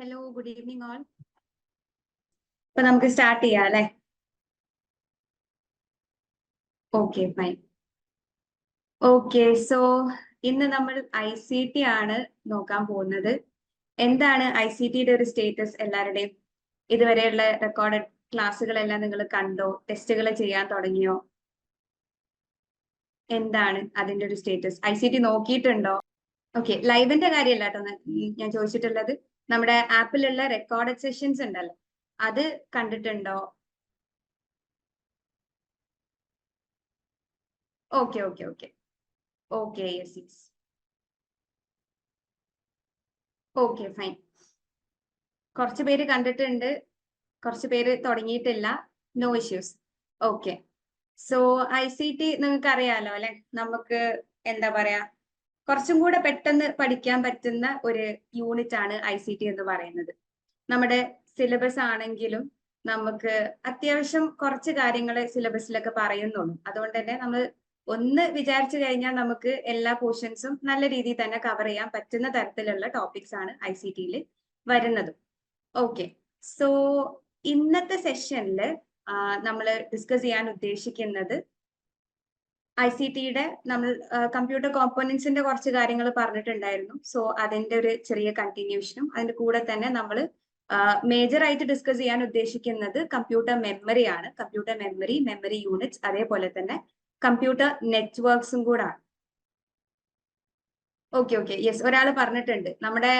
Hello, good evening all. ഇപ്പൊ നമുക്ക് start ചെയ്യാം അല്ലെ? Okay, fine. ഓക്കെ, സോ ഇന്ന് നമ്മൾ ICT ആണ് നോക്കാൻ പോകുന്നത്. എന്താണ് ICTയുടെ ഒരു സ്റ്റേറ്റസ് എല്ലാവരുടെയും? ഇതുവരെയുള്ള റെക്കോർഡഡ് ക്ലാസ്സുകളെല്ലാം നിങ്ങൾ കണ്ടോ? ടെസ്റ്റുകൾ ചെയ്യാൻ തുടങ്ങിയോ? എന്താണ് അതിന്റെ ഒരു സ്റ്റേറ്റസ്? ICT നോക്കിയിട്ടുണ്ടോ? ഓക്കെ, ലൈവിന്റെ കാര്യമല്ല കേട്ടോ ഞാൻ ചോദിച്ചിട്ടുള്ളത്. നമ്മുടെ ആപ്പിലുള്ള റെക്കോർഡഡ് സെഷൻസ് ഉണ്ടല്ലോ, അത് കണ്ടിട്ടുണ്ടോ? Okay okay okay okay, yes yes. Okay, fine. കുറച്ച് പേര് കണ്ടിട്ടുണ്ട്, കുറച്ച് പേര് തുടങ്ങിയിട്ടില്ല. No issues. Okay, so ICT നിങ്ങൾക്ക് അറിയാലോ അല്ലെ? നമുക്ക് എന്താ പറയാ, കുറച്ചും കൂടെ പെട്ടെന്ന് പഠിക്കാൻ പറ്റുന്ന ഒരു യൂണിറ്റ് ആണ് ICT എന്ന് പറയുന്നത്. നമ്മുടെ സിലബസ് ആണെങ്കിലും നമുക്ക് അത്യാവശ്യം കുറച്ച് കാര്യങ്ങൾ സിലബസിലൊക്കെ പറയുന്നുള്ളൂ. അതുകൊണ്ട് തന്നെ നമ്മൾ ഒന്ന് വിചാരിച്ചു കഴിഞ്ഞാൽ നമുക്ക് എല്ലാ പോർഷൻസും നല്ല രീതിയിൽ തന്നെ കവർ ചെയ്യാൻ പറ്റുന്ന തരത്തിലുള്ള ടോപ്പിക്സ് ആണ് ICTയിൽ വരുന്നത്. ഓക്കെ, സോ ഇന്നത്തെ സെഷനിൽ നമ്മൾ ഡിസ്കസ് ചെയ്യാൻ ഉദ്ദേശിക്കുന്നത് ICTയുടെ നമ്മൾ കമ്പ്യൂട്ടർ കോമ്പോണൻസിന്റെ കുറച്ച് കാര്യങ്ങൾ പറഞ്ഞിട്ടുണ്ടായിരുന്നു. സോ അതിന്റെ ഒരു ചെറിയ കണ്ടിന്യൂഷനും അതിന്റെ കൂടെ തന്നെ നമ്മൾ മേജർ ആയിട്ട് ഡിസ്കസ് ചെയ്യാൻ ഉദ്ദേശിക്കുന്നത് കമ്പ്യൂട്ടർ മെമ്മറി ആണ്. കമ്പ്യൂട്ടർ മെമ്മറി, മെമ്മറി യൂണിറ്റ്സ്, അതേപോലെ തന്നെ കമ്പ്യൂട്ടർ നെറ്റ്വർക്ക്സും കൂടാണ്. ഓക്കെ ഓക്കെ, യെസ്, ഒരാൾ പറഞ്ഞിട്ടുണ്ട് നമ്മുടെ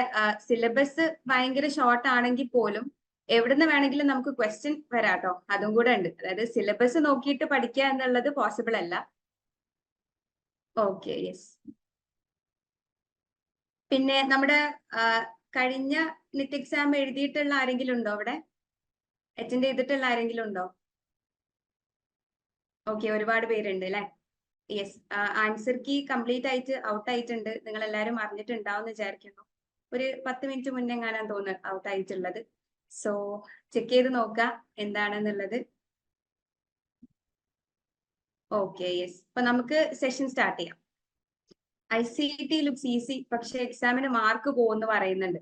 സിലബസ് ഭയങ്കര ഷോർട്ട് ആണെങ്കിൽ പോലും എവിടുന്ന് വേണമെങ്കിലും നമുക്ക് ക്വസ്റ്റ്യൻ വരാട്ടോ, അതും കൂടെ ഉണ്ട്. അതായത് സിലബസ് നോക്കിയിട്ട് പഠിക്കുക എന്നുള്ളത് പോസിബിൾ അല്ല. Okay, yes. പിന്നെ നമ്മുടെ കഴിഞ്ഞ നെറ്റ് എക്സാം എഴുതിയിട്ടുള്ള ആരെങ്കിലും ഉണ്ടോ അവിടെ? അറ്റൻഡ് ചെയ്തിട്ടുള്ള ആരെങ്കിലും ഉണ്ടോ? ഓക്കെ, ഒരുപാട് പേരുണ്ട് അല്ലെ? യെസ്, ആൻസർ കീ കംപ്ലീറ്റ് ആയിട്ട് ഔട്ട് ആയിട്ടുണ്ട്. നിങ്ങൾ എല്ലാവരും അറിഞ്ഞിട്ടുണ്ടാവും എന്ന് വിചാരിക്കുന്നു. ഒരു 10 മിനിറ്റ് മുന്നേ എങ്ങാനാ തോന്നുന്നു ഔട്ട് ആയിട്ടുള്ളത്. സോ ചെക്ക് ചെയ്ത് നോക്കാം എന്താണെന്നുള്ളത്. Okay, yes. അപ്പൊ നമുക്ക് സെഷൻ സ്റ്റാർട്ട് ചെയ്യാം. ICT ലുക്സ് ഈസി, പക്ഷെ എക്സാമിന് മാർക്ക് പോകുമെന്ന് പറയുന്നുണ്ട്.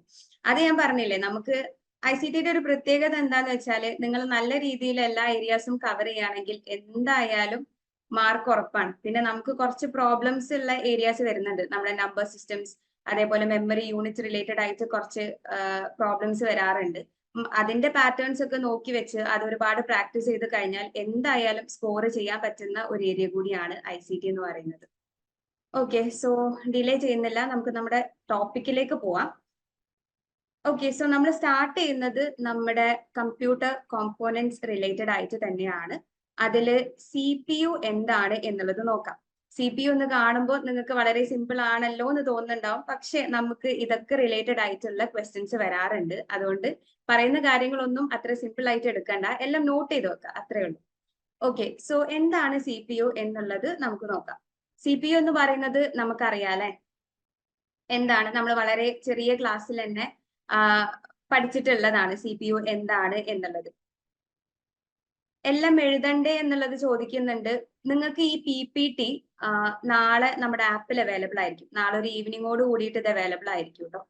അത് ഞാൻ പറഞ്ഞില്ലേ, നമുക്ക് ICTയുടെ ഒരു പ്രത്യേകത എന്താന്ന് വെച്ചാല് നിങ്ങൾ നല്ല രീതിയിൽ എല്ലാ ഏരിയാസും കവർ ചെയ്യുകയാണെങ്കിൽ എന്തായാലും മാർക്ക് ഉറപ്പാണ്. പിന്നെ നമുക്ക് കുറച്ച് പ്രോബ്ലംസ് ഉള്ള ഏരിയാസ് വരുന്നുണ്ട്. നമ്മുടെ നമ്പർ സിസ്റ്റംസ്, അതേപോലെ മെമ്മറി യൂണിറ്റ് റിലേറ്റഡ് ആയിട്ട് കുറച്ച് പ്രോബ്ലംസ് വരാറുണ്ട്. അതിന്റെ പാറ്റേൺസ് ഒക്കെ നോക്കി വെച്ച് അത് ഒരുപാട് പ്രാക്ടീസ് ചെയ്ത് കഴിഞ്ഞാൽ എന്തായാലും സ്കോർ ചെയ്യാൻ പറ്റുന്ന ഒരു ഏരിയ കൂടിയാണ് ICT എന്ന് പറയുന്നത്. ഓക്കെ, സോ ഡിലേ ചെയ്യുന്നില്ല, നമുക്ക് നമ്മുടെ ടോപ്പിക്കിലേക്ക് പോവാം. ഓക്കെ, സോ നമ്മൾ സ്റ്റാർട്ട് ചെയ്യുന്നത് നമ്മുടെ കമ്പ്യൂട്ടർ കോമ്പോണൻസ് റിലേറ്റഡ് ആയിട്ട് തന്നെയാണ്. അതിൽ CPU എന്താണ് എന്നുള്ളത് നോക്കാം. CPU എന്ന് കാണുമ്പോൾ നിങ്ങൾക്ക് വളരെ സിമ്പിൾ ആണല്ലോ എന്ന് തോന്നുന്നുണ്ടാവും, പക്ഷെ നമുക്ക് ഇതൊക്കെ റിലേറ്റഡ് ആയിട്ടുള്ള ക്വസ്റ്റ്യൻസ് വരാറുണ്ട്. അതുകൊണ്ട് പറയുന്ന കാര്യങ്ങളൊന്നും അത്ര സിമ്പിൾ ആയിട്ട് എടുക്കണ്ട, എല്ലാം നോട്ട് ചെയ്ത് വെക്കുക, അത്രേ ഉള്ളൂ. ഓക്കെ, സോ എന്താണ് CPU എന്നുള്ളത് നമുക്ക് നോക്കാം. CPU എന്ന് പറയുന്നത് നമുക്കറിയാലേ എന്താണ്, നമ്മൾ വളരെ ചെറിയ ക്ലാസ്സിൽ തന്നെ പഠിച്ചിട്ടുള്ളതാണ് CPU എന്താണ് എന്നുള്ളത്. എല്ലാം എഴുതണ്ടേ എന്നുള്ളത് ചോദിക്കുന്നുണ്ട്. നിങ്ങൾക്ക് ഈ PPT നാളെ നമ്മുടെ ആപ്പിൽ അവൈലബിൾ ആയിരിക്കും. നാളെ ഒരു ഈവനിങ്ങോട് കൂടിയിട്ട് ഇത് അവൈലബിൾ ആയിരിക്കും കേട്ടോ.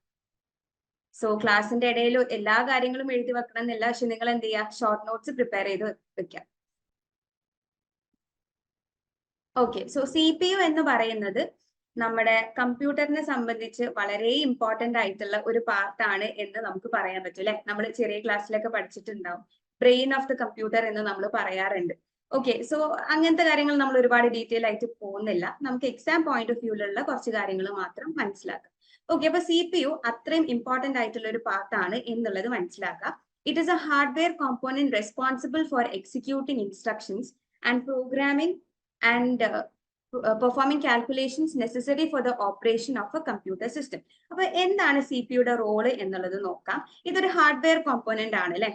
സോ ക്ലാസ്സിന്റെ ഇടയിൽ എല്ലാ കാര്യങ്ങളും എഴുതി വെക്കണം എന്നില്ല, പക്ഷെ നിങ്ങൾ എന്ത് ചെയ്യുക, ഷോർട്ട് നോട്ട്സ് പ്രിപ്പയർ ചെയ്ത് വെക്കാം. ഓക്കെ, സോ CPU എന്ന് പറയുന്നത് നമ്മുടെ കമ്പ്യൂട്ടറിനെ സംബന്ധിച്ച് വളരെ ഇമ്പോർട്ടന്റ് ആയിട്ടുള്ള ഒരു പാർട്ടാണ് എന്ന് നമുക്ക് പറയാൻ പറ്റും അല്ലെ? നമ്മൾ ചെറിയ ക്ലാസ്സിലൊക്കെ പഠിച്ചിട്ടുണ്ടാവും, ബ്രെയിൻ ഓഫ് ദ കമ്പ്യൂട്ടർ എന്ന് നമ്മൾ പറയാറുണ്ട്. ഓക്കെ, സോ അങ്ങനത്തെ കാര്യങ്ങൾ നമ്മൾ ഒരുപാട് ഡീറ്റെയിൽ ആയിട്ട് പോകുന്നില്ല, നമുക്ക് എക്സാം പോയിന്റ് ഓഫ് വ്യൂവിലുള്ള കുറച്ച് കാര്യങ്ങൾ മാത്രം മനസ്സിലാക്കാം. ഓക്കെ, അപ്പൊ CPU അത്രയും ഇമ്പോർട്ടന്റ് ആയിട്ടുള്ള ഒരു പാർട്ടാണ് എന്നുള്ളത് മനസ്സിലാക്കാം. It is A hardware component responsible for executing instructions and programming and performing calculations necessary for the operation of a computer system. അപ്പൊ എന്താണ് CPU-യുടെ റോള് എന്നുള്ളത് നോക്കാം. ഇതൊരു ഹാർഡ്വെയർ കോമ്പോണന്റ് ആണ് അല്ലെ?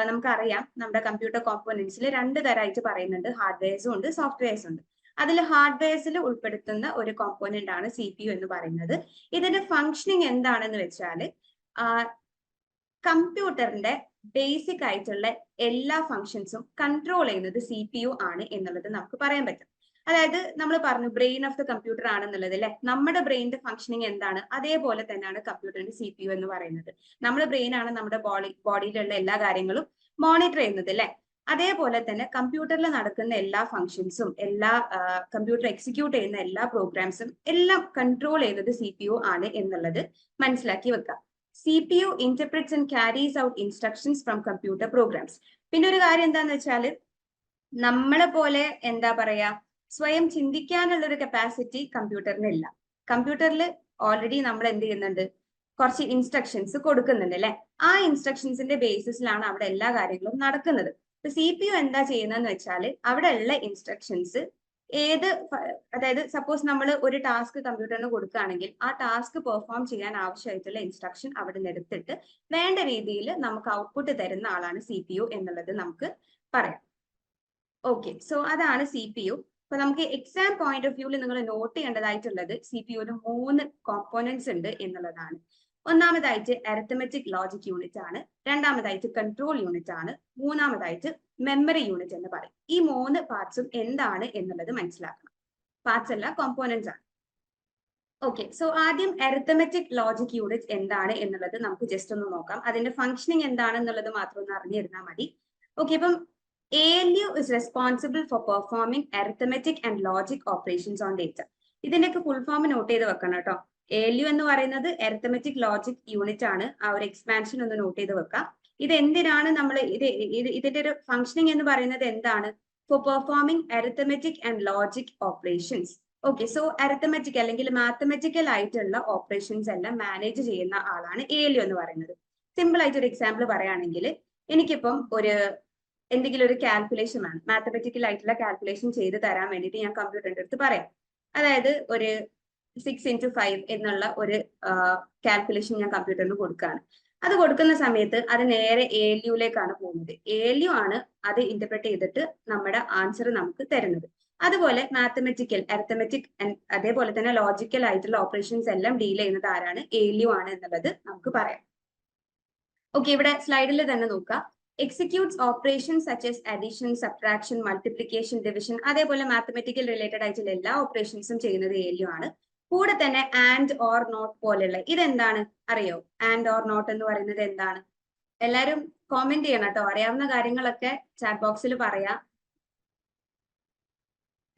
നമുക്കറിയാം നമ്മുടെ കമ്പ്യൂട്ടർ കോമ്പോണൻസിൽ രണ്ട് തരമായിട്ട് പറയുന്നുണ്ട്, ഹാർഡ്വെയർസും ഉണ്ട്, സോഫ്റ്റ്വെയർസും ഉണ്ട്. അതിൽ ഹാർഡ്വെയർസിൽ ഉൾപ്പെടുത്തുന്ന ഒരു കോമ്പോണന്റ് ആണ് CPU എന്ന് പറയുന്നത്. ഇതിന്റെ ഫങ്ഷനിങ് എന്താണെന്ന് വെച്ചാൽ കമ്പ്യൂട്ടറിന്റെ ബേസിക് ആയിട്ടുള്ള എല്ലാ ഫങ്ഷൻസും കൺട്രോൾ ചെയ്യുന്നത് CPU ആണ് എന്നുള്ളത് നമുക്ക് പറയാൻ പറ്റും. അതായത് നമ്മൾ പറഞ്ഞു ബ്രെയിൻ ഓഫ് ദ കമ്പ്യൂട്ടർ ആണെന്നുള്ളത് അല്ലെ. നമ്മുടെ ബ്രെയിനിന്റെ ഫംഗ്ഷനിങ് എന്താണ് അതേപോലെ തന്നെയാണ് കമ്പ്യൂട്ടറിന്റെ CPU എന്ന് പറയുന്നത്. നമ്മുടെ ബ്രെയിൻ ആണ് നമ്മുടെ ബോഡിയിലുള്ള എല്ലാ കാര്യങ്ങളും മോണിറ്റർ ചെയ്യുന്നത് അല്ലെ. അതേപോലെ തന്നെ കമ്പ്യൂട്ടറിൽ നടക്കുന്ന എല്ലാ ഫംഗ്ഷൻസും എല്ലാ കമ്പ്യൂട്ടർ എക്സിക്യൂട്ട് ചെയ്യുന്ന എല്ലാ പ്രോഗ്രാംസും എല്ലാം കൺട്രോൾ ചെയ്യുന്നത് CPU ആണ് എന്നുള്ളത് മനസ്സിലാക്കി വെക്കാം. CPU interprets and carries out instructions from computer programs. പിന്നെ ഒരു കാര്യം എന്താന്ന് വെച്ചാല് നമ്മളെ പോലെ എന്താ പറയാ സ്വയം ചിന്തിക്കാനുള്ള ഒരു കപ്പാസിറ്റി കമ്പ്യൂട്ടറിന് ഇല്ല. കമ്പ്യൂട്ടറിൽ ഓൾറെഡി നമ്മൾ എന്ത് ചെയ്യുന്നുണ്ട്, കുറച്ച് ഇൻസ്ട്രക്ഷൻസ് കൊടുക്കുന്നുണ്ട് അല്ലെ. ആ ഇൻസ്ട്രക്ഷൻസിന്റെ ബേസിസിലാണ് അവിടെ എല്ലാ കാര്യങ്ങളും നടക്കുന്നത്. ഇപ്പൊ CPU എന്താ ചെയ്യുന്നതെന്ന് വെച്ചാൽ അവിടെ ഉള്ള ഇൻസ്ട്രക്ഷൻസ് അതായത് സപ്പോസ് നമ്മൾ ഒരു ടാസ്ക് കമ്പ്യൂട്ടറിന് കൊടുക്കുകയാണെങ്കിൽ ആ ടാസ്ക് പെർഫോം ചെയ്യാൻ ആവശ്യമായിട്ടുള്ള ഇൻസ്ട്രക്ഷൻ അവിടെ നിന്ന് എടുത്തിട്ട് വേണ്ട രീതിയിൽ നമുക്ക് ഔട്ട്പുട്ട് തരുന്ന ആളാണ് CPU എന്നുള്ളത് നമുക്ക് പറയാം. ഓക്കെ, സോ അതാണ് CPU. അപ്പൊ നമുക്ക് എക്സാം പോയിന്റ് ഓഫ് വ്യൂവിൽ നിങ്ങൾ നോട്ട് ചെയ്യേണ്ടതായിട്ടുള്ളത് CPU-ന് 3 കോമ്പോണൻസ് ഉണ്ട് എന്നുള്ളതാണ്. ഒന്നാമതായിട്ട് അരിത്തമെറ്റിക് ലോജിക് യൂണിറ്റ് ആണ്, രണ്ടാമതായിട്ട് കൺട്രോൾ യൂണിറ്റ് ആണ്, മൂന്നാമതായിട്ട് മെമ്മറി യൂണിറ്റ് എന്ന് പറയും. ഈ 3 പാർട്സും എന്താണ് എന്നുള്ളത് മനസ്സിലാക്കണം. പാർട്സ് അല്ല, കോമ്പോണൻസ് ആണ്. ഓക്കെ, സോ ആദ്യം അരിത്തമെറ്റിക് ലോജിക് യൂണിറ്റ് എന്താണ് എന്നുള്ളത് നമുക്ക് ജസ്റ്റ് ഒന്ന് നോക്കാം. അതിന്റെ ഫംഗ്ഷനിങ് എന്താണെന്നുള്ളത് മാത്രം ഒന്ന് അറിഞ്ഞിരുന്നാൽ മതി. ഓക്കെ, ഇപ്പം ALU is responsible for performing arithmetic and logic operations on data. ഇതിന്റെയൊക്കെ ഫുൾ ഫോം നോട്ട് ചെയ്ത് വെക്കണം കേട്ടോ. ALU എന്ന് പറയുന്നത് അരിത്തമെറ്റിക് ലോജിക് യൂണിറ്റ് ആണ്. ആ ഒരു എക്സ്പാൻഷൻ ഒന്ന് നോട്ട് ചെയ്ത് വെക്കാം. ഇത് എന്തിനാണ് നമ്മൾ ഇതിന്റെ ഒരു ഫംഗ്ഷനിങ് എന്ന് പറയുന്നത് എന്താണ്? Four performing arithmetic and logic operations. Okay, so arithmetic അല്ലെങ്കിൽ മാത്തമെറ്റിക്കൽ ആയിട്ടുള്ള ഓപ്പറേഷൻസ് എല്ലാം മാനേജ് ചെയ്യുന്ന ആളാണ് ALU എന്ന് പറയുന്നത്. സിമ്പിൾ ആയിട്ട് ഒരു എക്സാമ്പിൾ പറയുകയാണെങ്കിൽ എനിക്കിപ്പം എന്തെങ്കിലും ഒരു കാൽക്കുലേഷൻ ആണ്, മാത്തമെറ്റിക്കൽ ആയിട്ടുള്ള കാൽക്കുലേഷൻ ചെയ്ത് തരാൻ വേണ്ടിയിട്ട് ഞാൻ കമ്പ്യൂട്ടറിന്റെ അടുത്ത് പറയാം. അതായത് ഒരു 6 into 5 എന്നുള്ള ഒരു കാൽക്കുലേഷൻ ഞാൻ കമ്പ്യൂട്ടറിന് കൊടുക്കുകയാണ്. അത് കൊടുക്കുന്ന സമയത്ത് അത് നേരെ ALU-ലേക്കാണ് പോകുന്നത്. ALU ആണ് അത് ഇന്റർപ്രറ്റ് ചെയ്തിട്ട് നമ്മുടെ ആൻസർ നമുക്ക് തരുന്നത്. അതുപോലെ മാത്തമെറ്റിക്കൽ, അരിത്തമെറ്റിക് അതേപോലെ തന്നെ ലോജിക്കൽ ആയിട്ടുള്ള ഓപ്പറേഷൻസ് എല്ലാം ഡീൽ ചെയ്യുന്നത് ആരാണ്? ALU ആണ് എന്നുള്ളത് നമുക്ക് പറയാം. ഓക്കെ, ഇവിടെ സ്ലൈഡിൽ തന്നെ നോക്കാം. Executes operations such as addition, subtraction, multiplication, division, അതേപോലെ മാത്തമെറ്റിക്കൽ റിലേറ്റഡ് ആയിട്ടുള്ള എല്ലാ ഓപ്പറേഷൻസും ചെയ്യുന്നത് ALU ആണ്. കൂടെ തന്നെ ആൻഡ് ഓർ നോട്ട് പോലെയുള്ള ഇതെന്താണ് അറിയോ? ആൻഡ് ഓർ നോട്ട് എന്ന് പറയുന്നത് എന്താണ്? എല്ലാരും കോമെന്റ് ചെയ്യണം കേട്ടോ. അറിയാവുന്ന കാര്യങ്ങളൊക്കെ ചാറ്റ് ബോക്സിൽ പറയാം.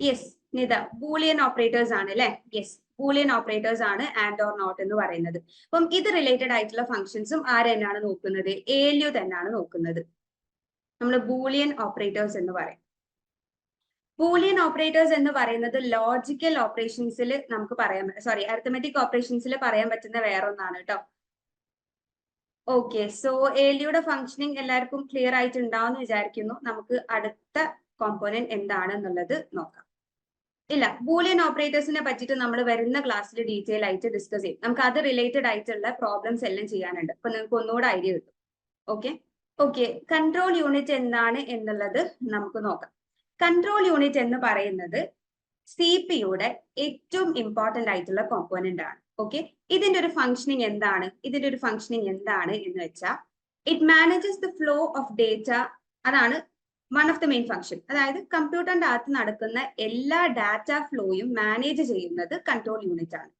യെസ് നിത, ബൂളിയൻ ഓപ്പറേറ്റേഴ്സ് ആണ് അല്ലെ. യെസ്, ബൂളിയൻ ഓപ്പറേറ്റേഴ്സ് ആണ് ആൻഡ് ഓർ നോട്ട് എന്ന് പറയുന്നത്. അപ്പം ഇത് റിലേറ്റഡ് ആയിട്ടുള്ള ഫംഗ്ഷൻസും ആര് തന്നെയാണ് നോക്കുന്നത്? ALU തന്നെയാണ് നോക്കുന്നത്. നമ്മൾ ബൂളിയൻ ഓപ്പറേറ്റേഴ്സ് എന്ന് പറയും. ബൂളിയൻ ഓപ്പറേറ്റേഴ്സ് എന്ന് പറയുന്നത് ലോജിക്കൽ ഓപ്പറേഷൻസിൽ നമുക്ക് പറയാൻ, അരിത്തമെറ്റിക് ഓപ്പറേഷൻസിൽ പറയാൻ പറ്റുന്ന വേറൊന്നാണ് കേട്ടോ. ഓക്കെ, സോ ALUയുടെ ഫംഗ്ഷനിങ് എല്ലാവർക്കും ക്ലിയർ ആയിട്ടുണ്ടാവും വിചാരിക്കുന്നു. നമുക്ക് അടുത്ത കോമ്പോണന്റ് എന്താണെന്നുള്ളത് നോക്കാം. ഇല്ല, ബൂളിയൻ ഓപ്പറേറ്റേഴ്സിനെ പറ്റിയിട്ട് നമ്മൾ വരുന്ന ക്ലാസ്സിൽ ഡീറ്റെയിൽ ആയിട്ട് ഡിസ്കസ് ചെയ്യും. നമുക്ക് അത് റിലേറ്റഡ് ആയിട്ടുള്ള പ്രോബ്ലംസ് എല്ലാം ചെയ്യാനുണ്ട്. അപ്പൊ നിങ്ങൾക്ക് ഒന്നുകൂടെ ഐഡിയ കിട്ടും. ഓക്കെ, കൺട്രോൾ യൂണിറ്റ് എന്താണ് എന്നുള്ളത് നമുക്ക് നോക്കാം. കൺട്രോൾ യൂണിറ്റ് എന്ന് പറയുന്നത് CPU-യുടെ ഏറ്റവും ഇമ്പോർട്ടന്റ് ആയിട്ടുള്ള കോമ്പോണന്റ് ആണ്. ഓക്കെ, ഇതിന്റെ ഒരു ഫംഗ്ഷനിങ് എന്താണ്? എന്ന് വെച്ചാൽ it manages the flow of data. അതാണ് one of the main function. അതായത് കമ്പ്യൂട്ടറിന്റെ അകത്ത് നടക്കുന്ന എല്ലാ ഡാറ്റ ഫ്ലോയും മാനേജ് ചെയ്യുന്നത് കൺട്രോൾ യൂണിറ്റ് ആണ്.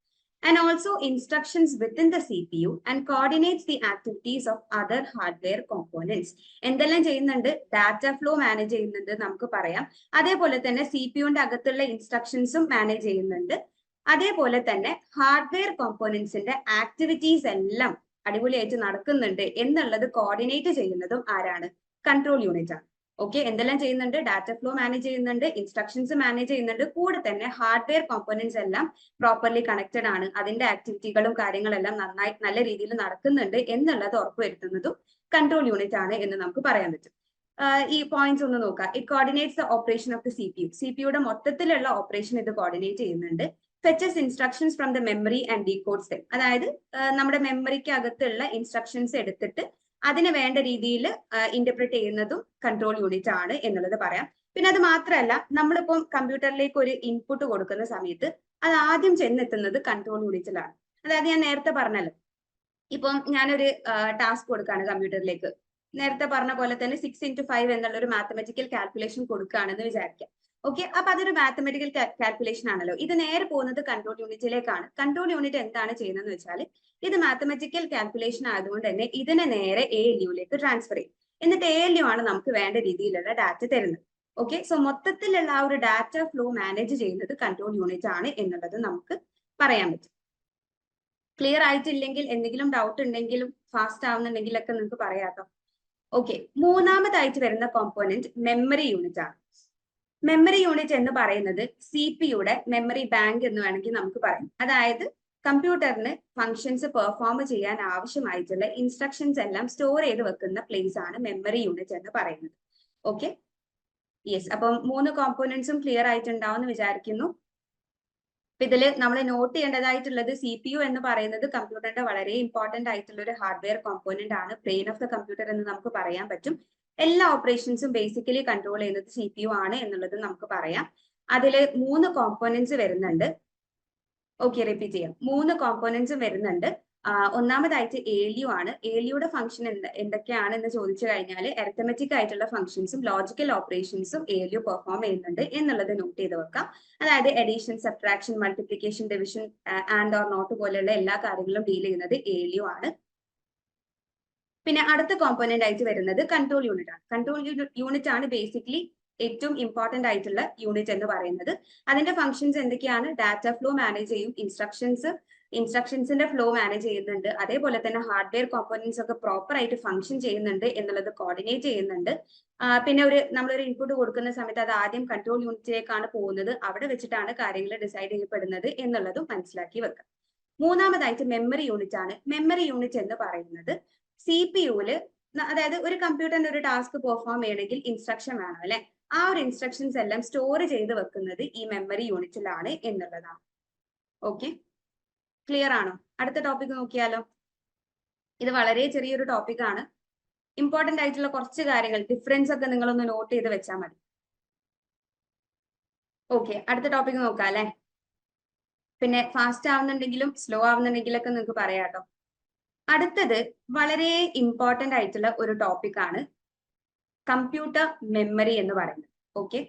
And also instructions within the CPU and coordinates the activities of other hardware components. എന്തെല്ലാം ചെയ്യുന്നുണ്ട്? ഡാറ്റ ഫ്ലോ മാനേജ് ചെയ്യുന്നുണ്ട് നമുക്ക് പറയാം. അതേപോലെ തന്നെ CPU-ന്റെ അകത്തുള്ള ഇൻസ്ട്രക്ഷൻസും മാനേജ് ചെയ്യുന്നുണ്ട്. അതേപോലെ തന്നെ ഹാർഡ്വെയർ കോമ്പോണൻസിന്റെ ആക്ടിവിറ്റീസ് എല്ലാം അടിപൊളിയായിട്ട് നടക്കുന്നുണ്ട് എന്നുള്ളത് കോർഡിനേറ്റ് ചെയ്യുന്നതും ആരാണ്? കൺട്രോൾ യൂണിറ്റ് ആണ്. ഓക്കെ, എന്തെല്ലാം ചെയ്യുന്നുണ്ട്? ഡാറ്റ ഫ്ലോ മാനേജ് ചെയ്യുന്നുണ്ട്, ഇൻസ്ട്രക്ഷൻസ് മാനേജ് ചെയ്യുന്നുണ്ട്, കൂടെ തന്നെ ഹാർഡ്വെയർ കോമ്പോണൻസ് എല്ലാം പ്രോപ്പർലി കണക്റ്റഡ് ആണ്, അതിന്റെ ആക്ടിവിറ്റികളും കാര്യങ്ങളെല്ലാം നല്ല രീതിയിൽ നടക്കുന്നുണ്ട് എന്നുള്ളത് ഉറപ്പുവരുത്തുന്നതും കൺട്രോൾ യൂണിറ്റ് ആണ് എന്ന് നമുക്ക് പറയാൻ പറ്റും. ഈ പോയിന്റ്സ് ഒന്ന് നോക്കാം. It coordinates the operation of the CPU-യുടെ മൊത്തത്തിലുള്ള ഓപ്പറേഷൻ ഇത് കോർഡിനേറ്റ് ചെയ്യുന്നുണ്ട്. Fetches instructions from the memory and decodes them. അതായത് നമ്മുടെ മെമ്മറിക്ക് അകത്തുള്ള ഇൻസ്ട്രക്ഷൻസ് എടുത്തിട്ട് അതിന് വേണ്ട രീതിയിൽ ഇന്റർപ്രറ്റ് ചെയ്യുന്നതും കൺട്രോൾ യൂണിറ്റ് ആണ് എന്നുള്ളത് പറയാം. പിന്നെ അത് മാത്രമല്ല, നമ്മളിപ്പം കമ്പ്യൂട്ടറിലേക്ക് ഒരു ഇൻപുട്ട് കൊടുക്കുന്ന സമയത്ത് അത് ആദ്യം ചെന്നെത്തുന്നത് കൺട്രോൾ യൂണിറ്റിലാണ്. അതായത് ഞാൻ നേരത്തെ പറഞ്ഞല്ലോ, ഇപ്പം ഞാനൊരു ടാസ്ക് കൊടുക്കുകയാണ് കമ്പ്യൂട്ടറിലേക്ക്. നേരത്തെ പറഞ്ഞ പോലെ തന്നെ 6 into 5 എന്നുള്ള ഒരു മാത്തമെറ്റിക്കൽ കാൽക്കുലേഷൻ കൊടുക്കുകയാണെന്ന് വിചാരിക്കാം. ഓക്കെ, അപ്പൊ അതൊരു മാത്തമെറ്റിക്കൽ കാൽക്കുലേഷൻ ആണല്ലോ. ഇത് നേരെ പോകുന്നത് കൺട്രോൾ യൂണിറ്റിലേക്കാണ്. കൺട്രോൾ യൂണിറ്റ് എന്താണ് ചെയ്യുന്നതെന്ന് വെച്ചാൽ ഇത് മാത്തമെറ്റിക്കൽ കാൽക്കുലേഷൻ ആയതുകൊണ്ട് തന്നെ ഇതിനെ നേരെ ALUലേക്ക് ട്രാൻസ്ഫർ ചെയ്യും. എന്നിട്ട് ALU ആണ് നമുക്ക് വേണ്ട രീതിയിലുള്ള ഡാറ്റ തരുന്നത്. ഓക്കെ, സോ മൊത്തത്തിലുള്ള ആ ഒരു ഡാറ്റ ഫ്ലോ മാനേജ് ചെയ്യുന്നത് കൺട്രോൾ യൂണിറ്റ് ആണ് എന്നുള്ളത് നമുക്ക് പറയാൻ പറ്റും. ക്ലിയർ ആയിട്ടില്ലെങ്കിൽ എന്തെങ്കിലും ഡൗട്ട് ഉണ്ടെങ്കിലും ഫാസ്റ്റ് ആവുന്നുണ്ടെങ്കിലൊക്കെ നിങ്ങൾക്ക് പറയാട്ടോ. ഓക്കെ, മൂന്നാമതായിട്ട് വരുന്ന കോമ്പോണന്റ് മെമ്മറി യൂണിറ്റ് ആണ്. മെമ്മറി യൂണിറ്റ് എന്ന് പറയുന്നത് CPU-യുടെ മെമ്മറി ബാങ്ക് എന്ന് വേണമെങ്കിൽ നമുക്ക് പറയാം. അതായത് കമ്പ്യൂട്ടറിന് ഫങ്ഷൻസ് പെർഫോം ചെയ്യാൻ ആവശ്യമായിട്ടുള്ള ഇൻസ്ട്രക്ഷൻസ് എല്ലാം സ്റ്റോർ ചെയ്ത് വെക്കുന്ന പ്ലേസ് ആണ് മെമ്മറി യൂണിറ്റ് എന്ന് പറയുന്നത്. ഓക്കെ, യെസ്, അപ്പം 3 കോമ്പോണൻസും ക്ലിയർ ആയിട്ടുണ്ടാവും എന്ന് വിചാരിക്കുന്നു. ഇതിൽ നമ്മൾ നോട്ട് ചെയ്യേണ്ടതായിട്ടുള്ളത് CPU എന്ന് പറയുന്നത് കമ്പ്യൂട്ടറിന്റെ വളരെ ഇമ്പോർട്ടന്റ് ആയിട്ടുള്ള ഒരു ഹാർഡ്വെയർ കോമ്പോണന്റ് ആണ്. ബ്രെയിൻ ഓഫ് ദ കമ്പ്യൂട്ടർ എന്ന് നമുക്ക് പറയാൻ പറ്റും. എല്ലാ ഓപ്പറേഷൻസും ബേസിക്കലി കൺട്രോൾ ചെയ്യുന്നത് CPU ആണ് എന്നുള്ളത് നമുക്ക് പറയാം. അതിൽ 3 കോമ്പോണൻസ് വരുന്നുണ്ട്. ഓക്കെ, റിപ്പീറ്റ് ചെയ്യാം. 3 കോമ്പോണൻസും വരുന്നുണ്ട്. ഒന്നാമതായിട്ട് ALU ആണ്. ALUയുടെ ഫംഗ്ഷൻ എന്തൊക്കെയാണ് എന്ന് ചോദിച്ചു കഴിഞ്ഞാൽ അരിത്തമെറ്റിക് ആയിട്ടുള്ള ഫംഗ്ഷൻസും ലോജിക്കൽ ഓപ്പറേഷൻസും ALU പെർഫോം ചെയ്യുന്നുണ്ട് എന്നുള്ളത് നോട്ട് ചെയ്ത് വെക്കാം. അതായത് addition, subtraction, multiplication, division, and or not പോലെയുള്ള എല്ലാ കാര്യങ്ങളും ഡീൽ ചെയ്യുന്നത് ALU ആണ്. പിന്നെ അടുത്ത കോമ്പോണന്റ് ആയിട്ട് വരുന്നത് കൺട്രോൾ യൂണിറ്റ് ആണ്. കൺട്രോൾ യൂണിറ്റ് ആണ് ബേസിക്കലി ഏറ്റവും ഇമ്പോർട്ടന്റ് ആയിട്ടുള്ള യൂണിറ്റ് എന്ന് പറയുന്നത്. അതിന്റെ ഫംഗ്ഷൻസ് എന്തൊക്കെയാണ്? ഡാറ്റ ഫ്ലോ മാനേജ് ചെയ്യും, ഇൻസ്ട്രക്ഷൻസിന്റെ ഫ്ലോ മാനേജ് ചെയ്യുന്നുണ്ട്, അതേപോലെ തന്നെ ഹാർഡ്വെയർ കോമ്പോണൻസ് ഒക്കെ പ്രോപ്പർ ആയിട്ട് ഫംഗ്ഷൻ ചെയ്യുന്നുണ്ട് എന്നുള്ളത് കോർഡിനേറ്റ് ചെയ്യുന്നുണ്ട്. പിന്നെ നമ്മളൊരു ഇൻപുട്ട് കൊടുക്കുന്ന സമയത്ത് അത് ആദ്യം കൺട്രോൾ യൂണിറ്റിലേക്കാണ് പോകുന്നത്. അവിടെ വെച്ചിട്ടാണ് കാര്യങ്ങൾ ഡിസൈഡ് ചെയ്യപ്പെടുന്നത് എന്നുള്ളതും മനസ്സിലാക്കി വെക്കാം. മൂന്നാമതായിട്ട് മെമ്മറി യൂണിറ്റ് ആണ്. മെമ്മറി യൂണിറ്റ് എന്ന് പറയുന്നത് CPU-ല്, അതായത് ഒരു കമ്പ്യൂട്ടറിന് ഒരു ടാസ്ക് പെർഫോം ചെയ്യണമെങ്കിൽ ഇൻസ്ട്രക്ഷൻ വേണം അല്ലെ? ആ ഒരു ഇൻസ്ട്രക്ഷൻസ് എല്ലാം സ്റ്റോർ ചെയ്ത് വെക്കുന്നത് ഈ മെമ്മറി യൂണിറ്റിലാണ് എന്നുള്ളതാണ്. ഓക്കെ, ക്ലിയർ ആണോ? അടുത്ത ടോപ്പിക് നോക്കിയാലോ. ഇത് വളരെ ചെറിയൊരു ടോപ്പിക് ആണ്. ഇമ്പോർട്ടന്റ് ആയിട്ടുള്ള കുറച്ച് കാര്യങ്ങൾ, ഡിഫറൻസ് ഒക്കെ നിങ്ങളൊന്ന് നോട്ട് ചെയ്ത് വെച്ചാൽ മതി. ഓക്കെ, അടുത്ത ടോപ്പിക് നോക്കാം അല്ലെ. പിന്നെ ഫാസ്റ്റ് ആവുന്നുണ്ടെങ്കിലും സ്ലോ ആവുന്നുണ്ടെങ്കിലൊക്കെ നിങ്ങൾക്ക് പറയാട്ടോ. അടുത്തത് വളരെ ഇമ്പോർട്ടന്റ് ആയിട്ടുള്ള ഒരു ടോപ്പിക് ആണ് കമ്പ്യൂട്ടർ മെമ്മറി എന്ന് പറയുന്നത്. ഓക്കെ,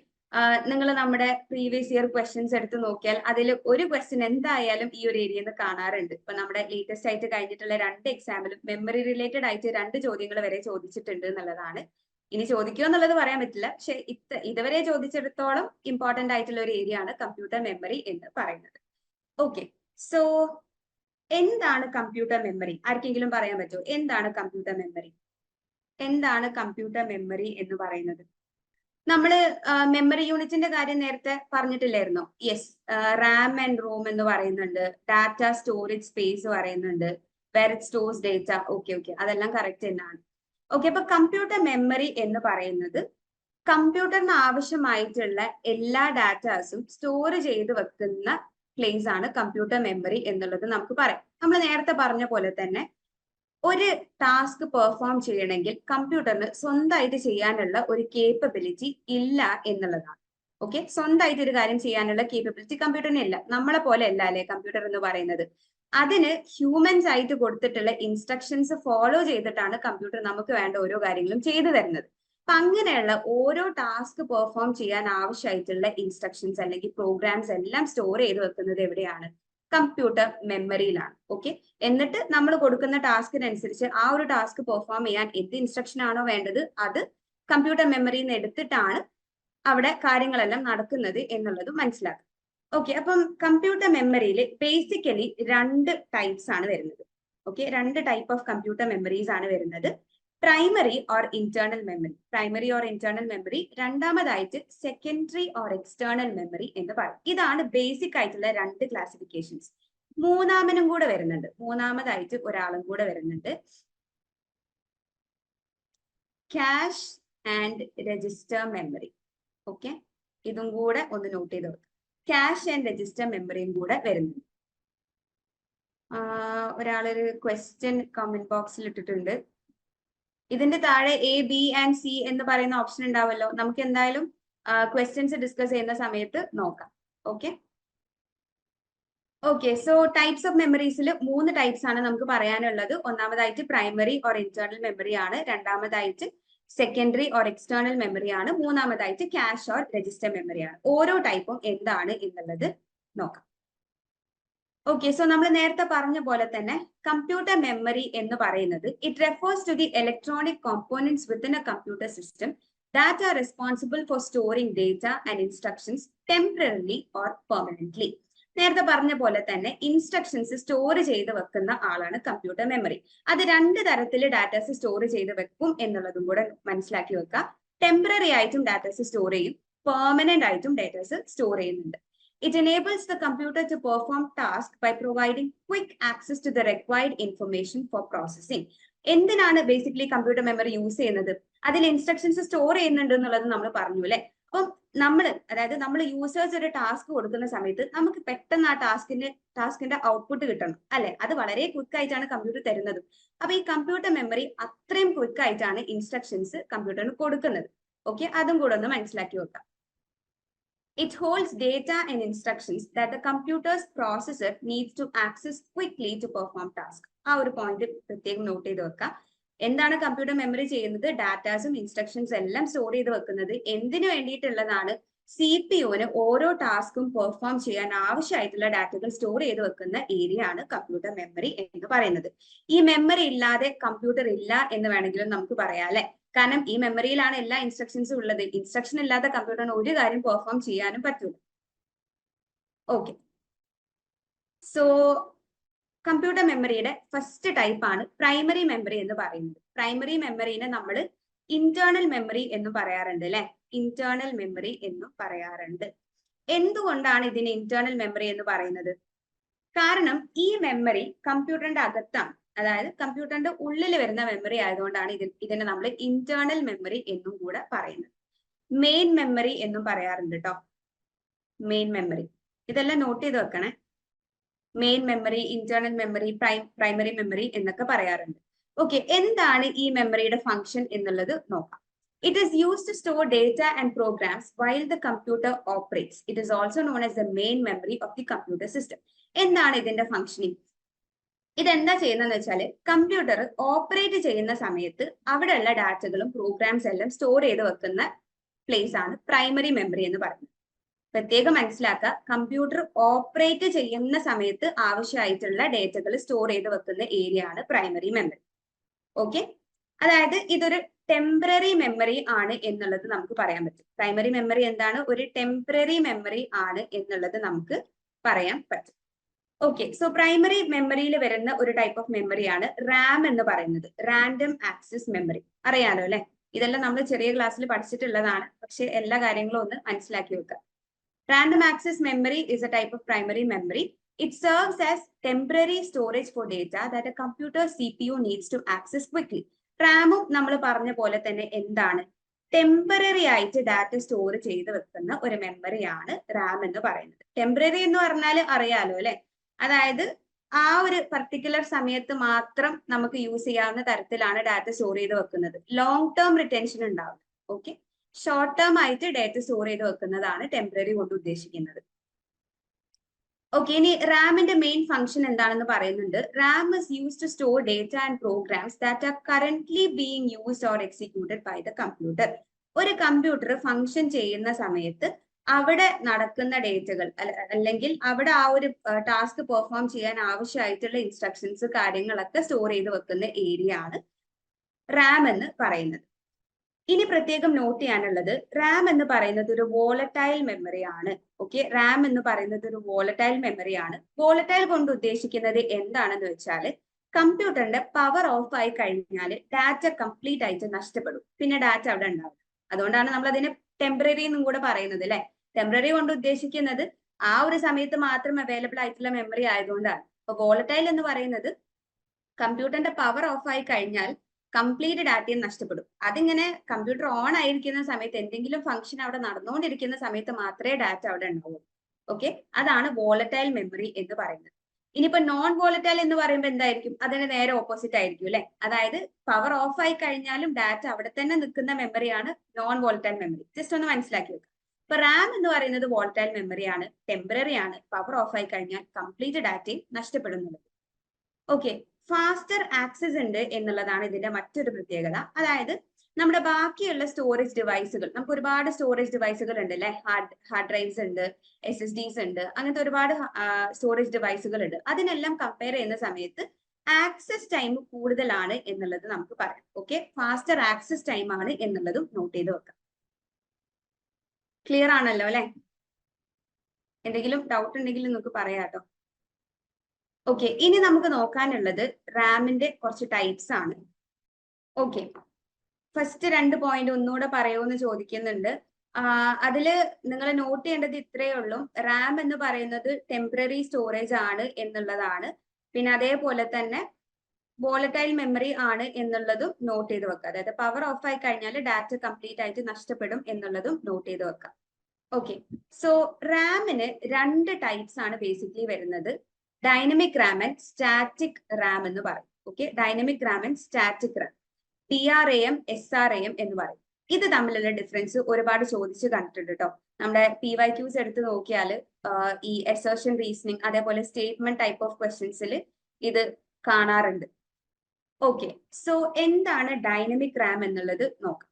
നിങ്ങൾ നമ്മുടെ പ്രീവിയസ് ഇയർ ക്വസ്റ്റ്യൻസ് എടുത്ത് നോക്കിയാൽ അതിൽ ഒരു ക്വസ്റ്റ്യൻ എന്തായാലും ഈ ഒരു ഏരിയയിൽ നിന്ന് കാണാറുണ്ട്. ഇപ്പൊ നമ്മുടെ ലേറ്റസ്റ്റ് ആയിട്ട് കഴിഞ്ഞിട്ടുള്ള 2 എക്സാമിലും മെമ്മറി റിലേറ്റഡ് ആയിട്ട് 2 ചോദ്യങ്ങൾ വരെ ചോദിച്ചിട്ടുണ്ട് എന്നുള്ളതാണ്. ഇനി ചോദിക്കുമോ എന്നുള്ളത് പറയാൻ പറ്റില്ല, പക്ഷെ ഇതുവരെ ചോദിച്ചിടത്തോളം ഇമ്പോർട്ടന്റ് ആയിട്ടുള്ള ഒരു ഏരിയ ആണ് കമ്പ്യൂട്ടർ മെമ്മറി എന്ന് പറയുന്നത്. ഓക്കെ, സോ എന്താണ് കമ്പ്യൂട്ടർ മെമ്മറി? ആർക്കെങ്കിലും പറയാൻ പറ്റുമോ എന്താണ് കമ്പ്യൂട്ടർ മെമ്മറി? എന്താണ് കമ്പ്യൂട്ടർ മെമ്മറി എന്ന് പറയുന്നത്? നമ്മള് മെമ്മറി യൂണിറ്റിന്റെ കാര്യം നേരത്തെ പറഞ്ഞിട്ടില്ലായിരുന്നോ? യെസ്, റാം ആൻഡ് റോം എന്ന് പറയുന്നുണ്ട്, ഡാറ്റ സ്റ്റോറേജ് സ്പേസ് പറയുന്നുണ്ട്, where it stores data. Okay, അതെല്ലാം കറക്റ്റ് തന്നെയാണ്. ഓക്കെ, അപ്പൊ കമ്പ്യൂട്ടർ മെമ്മറി എന്ന് പറയുന്നത് കമ്പ്യൂട്ടറിന് ആവശ്യമായിട്ടുള്ള എല്ലാ ഡാറ്റാസും സ്റ്റോർ ചെയ്ത് വെക്കുന്ന പ്ലേസ് ആണ് കമ്പ്യൂട്ടർ മെമ്മറി എന്നുള്ളത് നമുക്ക് പറയാം. നമ്മൾ നേരത്തെ പറഞ്ഞ പോലെ തന്നെ ഒരു ടാസ്ക് പെർഫോം ചെയ്യണമെങ്കിൽ കമ്പ്യൂട്ടറിന് സ്വന്തമായിട്ട് ചെയ്യാനുള്ള ഒരു കേപ്പബിലിറ്റി ഇല്ല എന്നുള്ളതാണ്. ഓക്കെ, സ്വന്തമായിട്ട് ഒരു കാര്യം ചെയ്യാനുള്ള കേപ്പബിലിറ്റി കമ്പ്യൂട്ടറിന് ഇല്ല. നമ്മളെ പോലെ അല്ല അല്ലെ കമ്പ്യൂട്ടർ എന്ന് പറയുന്നത്. അതിന് ഹ്യൂമൻസ് ആയിട്ട് കൊടുത്തിട്ടുള്ള ഇൻസ്ട്രക്ഷൻസ് ഫോളോ ചെയ്തിട്ടാണ് കമ്പ്യൂട്ടർ നമുക്ക് വേണ്ട ഓരോ കാര്യങ്ങളും ചെയ്തു തരുന്നത്. അപ്പൊ അങ്ങനെയുള്ള ഓരോ ടാസ്ക് പെർഫോം ചെയ്യാൻ ആവശ്യമായിട്ടുള്ള ഇൻസ്ട്രക്ഷൻസ് അല്ലെങ്കിൽ പ്രോഗ്രാംസ് എല്ലാം സ്റ്റോർ ചെയ്ത് വെക്കുന്നത് എവിടെയാണ്? കമ്പ്യൂട്ടർ മെമ്മറിയിലാണ്. ഓക്കെ, എന്നിട്ട് നമ്മൾ കൊടുക്കുന്ന ടാസ്കിനനുസരിച്ച് ആ ഒരു ടാസ്ക് പെർഫോം ചെയ്യാൻ എന്ത് ഇൻസ്ട്രക്ഷൻ ആണോ വേണ്ടത് അത് കമ്പ്യൂട്ടർ മെമ്മറിയിൽ നിന്ന് എടുത്തിട്ടാണ് അവിടെ കാര്യങ്ങളെല്ലാം നടക്കുന്നത് എന്നുള്ളത് മനസ്സിലാക്കുക. ഓക്കെ, അപ്പം കമ്പ്യൂട്ടർ മെമ്മറിയിൽ ബേസിക്കലി 2 ടൈപ്സ് ആണ് വരുന്നത്. Okay, 2 type of computer memories ആണ് വരുന്നത്. Primary or internal memory. Primary or internal memory. രണ്ടാമതായിട്ട് സെക്കൻഡറി ഓർ എക്സ്റ്റേണൽ മെമ്മറി എന്ന് പറയും. ഇതാണ് ബേസിക് ആയിട്ടുള്ള 2 ക്ലാസിഫിക്കേഷൻസ്. മൂന്നാമനും കൂടെ വരുന്നുണ്ട്. മൂന്നാമതായിട്ട് ഒരാളും കൂടെ വരുന്നുണ്ട്, cash and register memory. Okay, ഇതും കൂടെ ഒന്ന് നോട്ട് ചെയ്ത് വെക്കുക. ക്യാഷ് ആൻഡ് രജിസ്റ്റർ മെമ്മറിയും കൂടെ വരുന്നുണ്ട്. ഒരാളൊരു ക്വസ്റ്റ്യൻ കമന്റ് ബോക്സിൽ ഇട്ടിട്ടുണ്ട്. ഇതിന്റെ താഴെ A, B and C എന്ന് പറയുന്ന ഓപ്ഷൻ ഉണ്ടാവല്ലോ. നമുക്ക് എന്തായാലും ക്വസ്റ്റ്യൻസ് ഡിസ്കസ് ചെയ്യുന്ന സമയത്ത് നോക്കാം. ഓക്കെ, സോ ടൈപ്സ് ഓഫ് മെമ്മറീസിൽ 3 ടൈപ്സ് ആണ് നമുക്ക് പറയാനുള്ളത്. ഒന്നാമതായിട്ട് പ്രൈമറി ഓർ ഇന്റേണൽ മെമ്മറി ആണ്. രണ്ടാമതായിട്ട് സെക്കൻഡറി ഓർ എക്സ്റ്റേണൽ മെമ്മറി ആണ്, മൂന്നാമതായിട്ട് ക്യാഷ് ഓർ രജിസ്റ്റർ മെമ്മറി ആണ്. ഓരോ ടൈപ്പും എന്താണ് എന്നുള്ളത് നോക്കാം. ഓക്കെ, സോ നമ്മൾ നേരത്തെ പറഞ്ഞ പോലെ തന്നെ കമ്പ്യൂട്ടർ മെമ്മറി എന്ന് പറയുന്നത് it refers to the electronic components within a computer system that are responsible for storing data and instructions temporarily or permanently. നേരത്തെ പറഞ്ഞ പോലെ തന്നെ ഇൻസ്ട്രക്ഷൻസ് സ്റ്റോർ ചെയ്ത് വെക്കുന്ന ആളാണ് കമ്പ്യൂട്ടർ മെമ്മറി. അത് രണ്ട് തരത്തിൽ ഡാറ്റാസ് സ്റ്റോർ ചെയ്ത് വെക്കും എന്നുള്ളതും കൂടെ മനസ്സിലാക്കി വെക്കുക. ടെമ്പററി ആയിട്ടും ഡാറ്റാസ് സ്റ്റോർ ചെയ്യും, പെർമനന്റ് ആയിട്ടും ഡാറ്റാസ് സ്റ്റോർ ചെയ്യുന്നുണ്ട്. It enables the computer to perform tasks by providing quick access to the required information for processing. എന്തിനാണ് ബേസിക്കലി കമ്പ്യൂട്ടർ മെമ്മറി യൂസ് ചെയ്യുന്നത്? അതിൽ ഇൻസ്ട്രക്ഷൻസ് സ്റ്റോർ ചെയ്യുന്നുണ്ട് എന്നുള്ളത് നമ്മൾ പറഞ്ഞു അല്ലെ. അപ്പം നമ്മൾ യൂസേഴ്സ് ഒരു ടാസ്ക് കൊടുക്കുന്ന സമയത്ത് നമുക്ക് പെട്ടെന്ന് ആ ടാസ്കിന്റെ ഔട്ട്പുട്ട് കിട്ടണം അല്ലെ. അത് വളരെ ക്വിക്ക് ആയിട്ടാണ് കമ്പ്യൂട്ടർ തരുന്നത്. അപ്പൊ ഈ കമ്പ്യൂട്ടർ മെമ്മറി അത്രയും ക്വിക്ക് ആയിട്ടാണ് ഇൻസ്ട്രക്ഷൻസ് കമ്പ്യൂട്ടറിന് കൊടുക്കുന്നത്. ഓക്കെ, അതും കൂടെ ഒന്ന് മനസ്സിലാക്കി വെക്കാം. It holds data and instructions that the computer's processor needs to access quickly to perform task. ആ ഒരു പോയിന്റ് പ്രത്യേകം നോട്ട് ചെയ്ത് വെക്കാം. എന്താണ് കമ്പ്യൂട്ടർ മെമ്മറി ചെയ്യുന്നത്? ഡാറ്റാസും ഇൻസ്ട്രക്ഷൻസ് എല്ലാം സ്റ്റോർ ചെയ്ത് വെക്കുന്നത് എന്തിനു വേണ്ടിയിട്ടുള്ളതാണ്? CPU-ന് ഓരോ ടാസ്കും പെർഫോം ചെയ്യാൻ ആവശ്യമായിട്ടുള്ള ഡാറ്റകൾ സ്റ്റോർ ചെയ്ത് വെക്കുന്ന ഏരിയ ആണ് കമ്പ്യൂട്ടർ മെമ്മറി എന്ന് പറയുന്നത്. ഈ മെമ്മറി ഇല്ലാതെ കമ്പ്യൂട്ടർ ഇല്ല എന്ന് വേണമെങ്കിലും നമുക്ക് പറയാം അല്ലെ. കാരണം ഈ മെമ്മറിയിലാണ് എല്ലാ ഇൻസ്ട്രക്ഷൻസും ഉള്ളത്. ഇൻസ്ട്രക്ഷൻ ഇല്ലാത്ത കമ്പ്യൂട്ടറിന് ഒരു കാര്യം പെർഫോം ചെയ്യാനും പറ്റൂല. ഓക്കെ, സോ കമ്പ്യൂട്ടർ മെമ്മറിയുടെ ഫസ്റ്റ് ടൈപ്പ് ആണ് പ്രൈമറി മെമ്മറി എന്ന് പറയുന്നത്. പ്രൈമറി മെമ്മറിനെ നമ്മൾ ഇന്റേണൽ മെമ്മറി എന്ന് പറയാറുണ്ട് അല്ലെ. ഇന്റേണൽ മെമ്മറി എന്നും പറയാറുണ്ട്. എന്തുകൊണ്ടാണ് ഇതിന് ഇന്റേണൽ മെമ്മറി എന്ന് പറയുന്നത്? കാരണം ഈ മെമ്മറി കമ്പ്യൂട്ടറിന്റെ അകത്താണ്, അതായത് കമ്പ്യൂട്ടറിന്റെ ഉള്ളിൽ വരുന്ന മെമ്മറി ആയതുകൊണ്ടാണ് ഇതിനെ നമ്മൾ ഇന്റേണൽ മെമ്മറി എന്നും കൂടെ പറയുന്നത്. മെയിൻ മെമ്മറി എന്നും പറയാറുണ്ട് കേട്ടോ. മെയിൻ മെമ്മറി ഇതെല്ലാം നോട്ട് ചെയ്ത് വെക്കണേ. Main memory, internal memory, primary memory എന്നൊക്കെ പറയാറുണ്ട്. ഓക്കെ, എന്താണ് ഈ മെമ്മറിയുടെ ഫംഗ്ഷൻ എന്നുള്ളത് നോക്കാം. It is used to store data and programs while the computer operates. It is also known as the main memory of the computer system. എന്താണ് ഇതിന്റെ functioning? ഇതെന്താ ചെയ്യുന്നതെന്ന് വെച്ചാൽ കമ്പ്യൂട്ടർ ഓപ്പറേറ്റ് ചെയ്യുന്ന സമയത്ത് അവിടെയുള്ള ഡാറ്റകളും പ്രോഗ്രാംസ് എല്ലാം സ്റ്റോർ ചെയ്ത് വെക്കുന്ന പ്ലേസ് ആണ് പ്രൈമറി മെമ്മറി എന്ന് പറയുന്നത്. പ്രത്യേകം മനസ്സിലാക്കുക, കമ്പ്യൂട്ടർ ഓപ്പറേറ്റ് ചെയ്യുന്ന സമയത്ത് ആവശ്യമായിട്ടുള്ള ഡേറ്റകൾ സ്റ്റോർ ചെയ്ത് വെക്കുന്ന ഏരിയ ആണ് പ്രൈമറി മെമ്മറി. ഓക്കെ, അതായത് ഇതൊരു ടെമ്പററി മെമ്മറി ആണ് എന്നുള്ളത് നമുക്ക് പറയാൻ പറ്റും. പ്രൈമറി മെമ്മറി എന്താണ്? ഒരു ടെമ്പററി മെമ്മറി ആണ് എന്നുള്ളത് നമുക്ക് പറയാൻ പറ്റും. ഓക്കെ, സോ പ്രൈമറി മെമ്മറിയിൽ വരുന്ന ഒരു ടൈപ്പ് ഓഫ് മെമ്മറിയാണ് റാം എന്ന് പറയുന്നത്. റാൻഡം ആക്സസ് മെമ്മറി അറിയാലോ അല്ലെ. ഇതെല്ലാം നമ്മൾ ചെറിയ ക്ലാസ്സിൽ പഠിച്ചിട്ടുള്ളതാണ്, പക്ഷെ എല്ലാ കാര്യങ്ങളും ഒന്ന് മനസ്സിലാക്കി വെക്കുക. Random access memory is a type of primary memory. It serves as temporary storage for data that a computer CPU needs to access quickly. റാമും നമ്മൾ പറഞ്ഞ പോലെ തന്നെ എന്താണ്? ടെമ്പററി ആയിട്ട് ഡാറ്റ സ്റ്റോർ ചെയ്ത് വെക്കുന്ന ഒരു മെമ്മറിയാണ് റാം എന്ന് പറയുന്നത്. ടെമ്പററി എന്ന് പറഞ്ഞാൽ അറിയാലോ അല്ലെ. അതായത് ആ ഒരു പർട്ടിക്കുലർ സമയത്ത് മാത്രം നമുക്ക് യൂസ് ചെയ്യാവുന്ന തരത്തിലാണ് ഡാറ്റ സ്റ്റോർ ചെയ്ത് വെക്കുന്നത്. ലോങ് ടേം റിറ്റൻഷൻ ഉണ്ടാവും. ഓക്കെ, ഷോർട്ട് ടേം ആയിട്ട് ഡാറ്റ സ്റ്റോർ ചെയ്ത് വെക്കുന്നതാണ് ടെമ്പററി കൊണ്ട് ഉദ്ദേശിക്കുന്നത്. ഓക്കെ, ഇനി റാമിന്റെ മെയിൻ ഫംഗ്ഷൻ എന്താണെന്ന് പറയുന്നുണ്ട്. RAM is used to store data and programs that are currently being used or executed by the computer. ഒരു കമ്പ്യൂട്ടർ ഫംഗ്ഷൻ ചെയ്യുന്ന സമയത്ത് അവിടെ നടക്കുന്ന ഡേറ്റകൾ അല്ലെങ്കിൽ അവിടെ ആ ഒരു ടാസ്ക് പെർഫോം ചെയ്യാൻ ആവശ്യമായിട്ടുള്ള ഇൻസ്ട്രക്ഷൻസ് കാര്യങ്ങളൊക്കെ സ്റ്റോർ ചെയ്ത് വെക്കുന്ന ഏരിയ ആണ് റാം എന്ന് പറയുന്നത്. ഇനി പ്രത്യേകം നോട്ട് ചെയ്യാനുള്ളത്, റാം എന്ന് പറയുന്നത് ഒരു വോളറ്റൈൽ മെമ്മറി ആണ്. ഓക്കെ, റാം എന്ന് പറയുന്നത് ഒരു വോളറ്റൈൽ മെമ്മറി ആണ്. വോളറ്റൈൽ കൊണ്ട് ഉദ്ദേശിക്കുന്നത് എന്താണെന്ന് വെച്ചാൽ കമ്പ്യൂട്ടറിന്റെ പവർ ഓഫ് ആയി കഴിഞ്ഞാൽ ഡാറ്റ കംപ്ലീറ്റ് ആയിട്ട് നഷ്ടപ്പെടും, പിന്നെ ഡാറ്റ അവിടെ ഉണ്ടാവും. അതുകൊണ്ടാണ് നമ്മൾ അതിനെ ടെമ്പററി എന്നും കൂടെ പറയുന്നത് അല്ലെ. ടെമ്പററി കൊണ്ട് ഉദ്ദേശിക്കുന്നത് ആ ഒരു സമയത്ത് മാത്രം അവൈലബിൾ ആയിട്ടുള്ള മെമ്മറി ആയതുകൊണ്ടാണ്. അപ്പൊ വോളറ്റൈൽ എന്ന് പറയുന്നത് കമ്പ്യൂട്ടറിന്റെ പവർ ഓഫ് ആയി കഴിഞ്ഞാൽ കംപ്ലീറ്റ് ഡാറ്റയും നഷ്ടപ്പെടും. അതിങ്ങനെ കമ്പ്യൂട്ടർ ഓൺ ആയിരിക്കുന്ന സമയത്ത് എന്തെങ്കിലും ഫംഗ്ഷൻ അവിടെ നടന്നുകൊണ്ടിരിക്കുന്ന സമയത്ത് മാത്രമേ ഡാറ്റ അവിടെ ഉണ്ടാവൂ. ഓക്കെ, അതാണ് വോളറ്റൈൽ മെമ്മറി എന്ന് പറയുന്നത്. ഇനിയിപ്പോ നോൺ വോളറ്റൈൽ എന്ന് പറയുമ്പോൾ എന്തായിരിക്കും? അതിന് നേരെ ഓപ്പോസിറ്റ് ആയിരിക്കും അല്ലെ. അതായത് പവർ ഓഫ് ആയി കഴിഞ്ഞാലും ഡാറ്റ അവിടെ തന്നെ നിൽക്കുന്ന മെമ്മറിയാണ് നോൺ വോളറ്റൈൽ മെമ്മറി. ജസ്റ്റ് ഒന്ന് മനസ്സിലാക്കി വെക്കുക. ഇപ്പൊ റാം എന്ന് പറയുന്നത് വോളറ്റൈൽ മെമ്മറിയാണ്, ടെമ്പററി ആണ്, പവർ ഓഫ് ആയി കഴിഞ്ഞാൽ കംപ്ലീറ്റ് ഡാറ്റയും നഷ്ടപ്പെടുന്നുണ്ട്. ഓക്കെ, ഫാസ്റ്റർ ആക്സസ് ഉണ്ട് എന്നുള്ളതാണ് ഇതിന്റെ മറ്റൊരു പ്രത്യേകത. അതായത് നമ്മുടെ ബാക്കിയുള്ള സ്റ്റോറേജ് ഡിവൈസുകൾ, നമുക്ക് ഒരുപാട് സ്റ്റോറേജ് ഡിവൈസുകൾ ഉണ്ട് അല്ലെ, ഹാർഡ് ഡ്രൈവ്സ് ഉണ്ട്, SSDs ഉണ്ട്, അങ്ങനത്തെ ഒരുപാട് സ്റ്റോറേജ് ഡിവൈസുകൾ ഉണ്ട്. അതിനെല്ലാം കമ്പയർ ചെയ്യുന്ന സമയത്ത് ആക്സസ് ടൈം കൂടുതലാണ് എന്നുള്ളത് നമുക്ക് പറയാം. ഓക്കെ, ഫാസ്റ്റർ ആക്സസ് ടൈം ആണ് എന്നുള്ളതും നോട്ട് ചെയ്ത് വെക്കാം. ക്ലിയർ ആണല്ലോ അല്ലെ? എന്തെങ്കിലും ഡൗട്ട് ഉണ്ടെങ്കിൽ നിങ്ങൾക്ക് പറയാട്ടോ. ഓക്കെ, ഇനി നമുക്ക് നോക്കാനുള്ളത് റാമിന്റെ കുറച്ച് ടൈപ്സ് ആണ്. ഓക്കെ, ഫസ്റ്റ് 2 പോയിന്റ് ഒന്നുകൂടെ പറയുമെന്ന് ചോദിക്കുന്നുണ്ട്. അതില് നിങ്ങൾ നോട്ട് ചെയ്യേണ്ടത് ഇത്രയേ ഉള്ളൂ. റാം എന്ന് പറയുന്നത് ടെമ്പററി സ്റ്റോറേജ് ആണ് എന്നുള്ളതാണ്. പിന്നെ അതേപോലെ തന്നെ വോളറ്റൈൽ മെമ്മറി ആണ് എന്നുള്ളതും നോട്ട് ചെയ്ത് വെക്കുക. അതായത് പവർ ഓഫ് ആയി കഴിഞ്ഞാൽ ഡാറ്റ കംപ്ലീറ്റ് ആയിട്ട് നഷ്ടപ്പെടും എന്നുള്ളതും നോട്ട് ചെയ്ത് വെക്കാം. ഓക്കെ, സോ റാമിന് 2 ടൈപ്സ് ആണ് ബേസിക്കലി വരുന്നത്. Dynamic Ram and static Ram എന്ന് പറയും. Okay, dynamic Ram and static Ram, DRAM SRAM എന്ന് പറയും. ഇത് തമ്മിലുള്ള ഡിഫറൻസ് ഒരുപാട് ചോദിച്ച് കണ്ടിട്ടുണ്ട് കേട്ടോ. നമ്മുടെ PYQs എടുത്ത് നോക്കിയാൽ ഈ അസേർഷൻ റീസണിങ് അതേപോലെ സ്റ്റേറ്റ്മെന്റ് ടൈപ്പ് ഓഫ് ക്വസ്റ്റ്യൻസിൽ ഇത് കാണാറുണ്ട്. ഓക്കെ, സോ എന്താണ് ഡൈനമിക് റാം എന്നുള്ളത് നോക്കാം.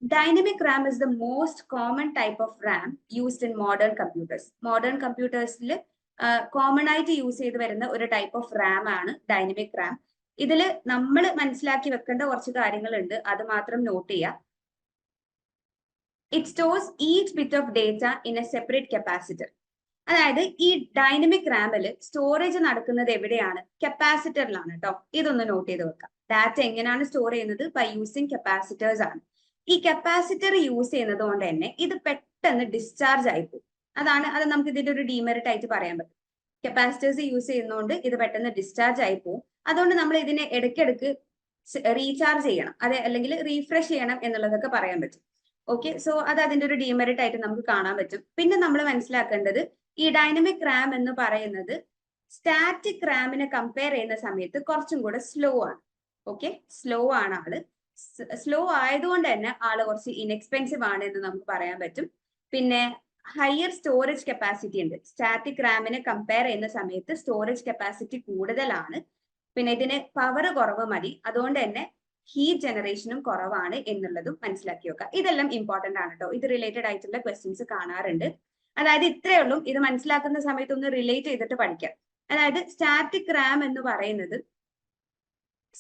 Dynamic RAM is the most common type of RAM used in modern computers. Modern കമ്പ്യൂട്ടേഴ്സിൽ കോമൺ ആയിട്ട് യൂസ് ചെയ്ത് വരുന്ന ഒരു ടൈപ്പ് ഓഫ് റാം ആണ് ഡൈനമിക് റാം. ഇതിൽ നമ്മൾ മനസ്സിലാക്കി വെക്കേണ്ട കുറച്ച് കാര്യങ്ങളുണ്ട്, അത് മാത്രം നോട്ട് ചെയ്യുക. It stores each bit of data in A separate capacitor. അതായത് ഈ ഡൈനമിക് റാമിൽ സ്റ്റോറേജ് നടക്കുന്നത് എവിടെയാണ്? കപ്പാസിറ്ററിലാണ് കേട്ടോ. ഇതൊന്ന് നോട്ട് ചെയ്ത് വെക്കാം. ഡാറ്റ എങ്ങനെയാണ് സ്റ്റോർ ചെയ്യുന്നത്? ബൈ യൂസിങ് കപ്പാസിറ്റേഴ്സ് ആണ്. ഈ കപ്പാസിറ്റർ യൂസ് ചെയ്യുന്നത് കൊണ്ട് തന്നെ ഇത് പെട്ടെന്ന് ഡിസ്ചാർജ് ആയിപ്പോകും. അത് നമുക്ക് ഇതിന്റെ ഒരു ഡീമെറിറ്റ് ആയിട്ട് പറയാൻ പറ്റും. കപ്പാസിറ്റേഴ്സ് യൂസ് ചെയ്യുന്നതുകൊണ്ട് ഇത് പെട്ടെന്ന് ഡിസ്ചാർജ് ആയിപ്പോകും. അതുകൊണ്ട് നമ്മൾ ഇതിനെ ഇടയ്ക്കിടയ്ക്ക് റീചാർജ് ചെയ്യണം, അല്ലെങ്കിൽ റീഫ്രഷ് ചെയ്യണം എന്നുള്ളതൊക്കെ പറയാൻ പറ്റും. ഓക്കെ, സോ അത് അതിന്റെ ഒരു ഡീമെറിറ്റ് ആയിട്ട് നമുക്ക് കാണാൻ പറ്റും. പിന്നെ നമ്മൾ മനസ്സിലാക്കേണ്ടത് ഈ ഡൈനമിക് റാം എന്ന് പറയുന്നത് സ്റ്റാറ്റിക് റാമിനെ കമ്പയർ ചെയ്യുന്ന സമയത്ത് കുറച്ചും കൂടെ സ്ലോ ആണ്. ഓക്കെ, സ്ലോ ആണ് ആള്. സ്ലോ ആയതുകൊണ്ട് തന്നെ ആള് കുറച്ച് ഇൻഎക്സ്പെൻസീവ് ആണ് എന്ന് നമുക്ക് പറയാൻ പറ്റും. പിന്നെ ഹയർ സ്റ്റോറേജ് കപ്പാസിറ്റി ഉണ്ട്. സ്റ്റാറ്റിക് റാമിനെ കമ്പയർ ചെയ്യുന്ന സമയത്ത് സ്റ്റോറേജ് കപ്പാസിറ്റി കൂടുതലാണ്. പിന്നെ ഇതിന് പവർ കുറവ് മതി, അതുകൊണ്ട് തന്നെ ഹീറ്റ് ജനറേഷനും കുറവാണ് എന്നുള്ളതും മനസ്സിലാക്കി വെക്കുക. ഇതെല്ലാം ഇമ്പോർട്ടന്റ് ആണ് കേട്ടോ. ഇത് റിലേറ്റഡ് ആയിട്ടുള്ള ക്വസ്റ്റ്യൻസ് കാണാറുണ്ട്. അതായത് ഇത്രയേ ഉള്ളൂ. ഇത് മനസ്സിലാക്കുന്ന സമയത്ത് ഒന്ന് റിലേറ്റ് ചെയ്തിട്ട് പഠിക്കാം. അതായത് സ്റ്റാറ്റിക് റാം എന്ന് പറയുന്നത്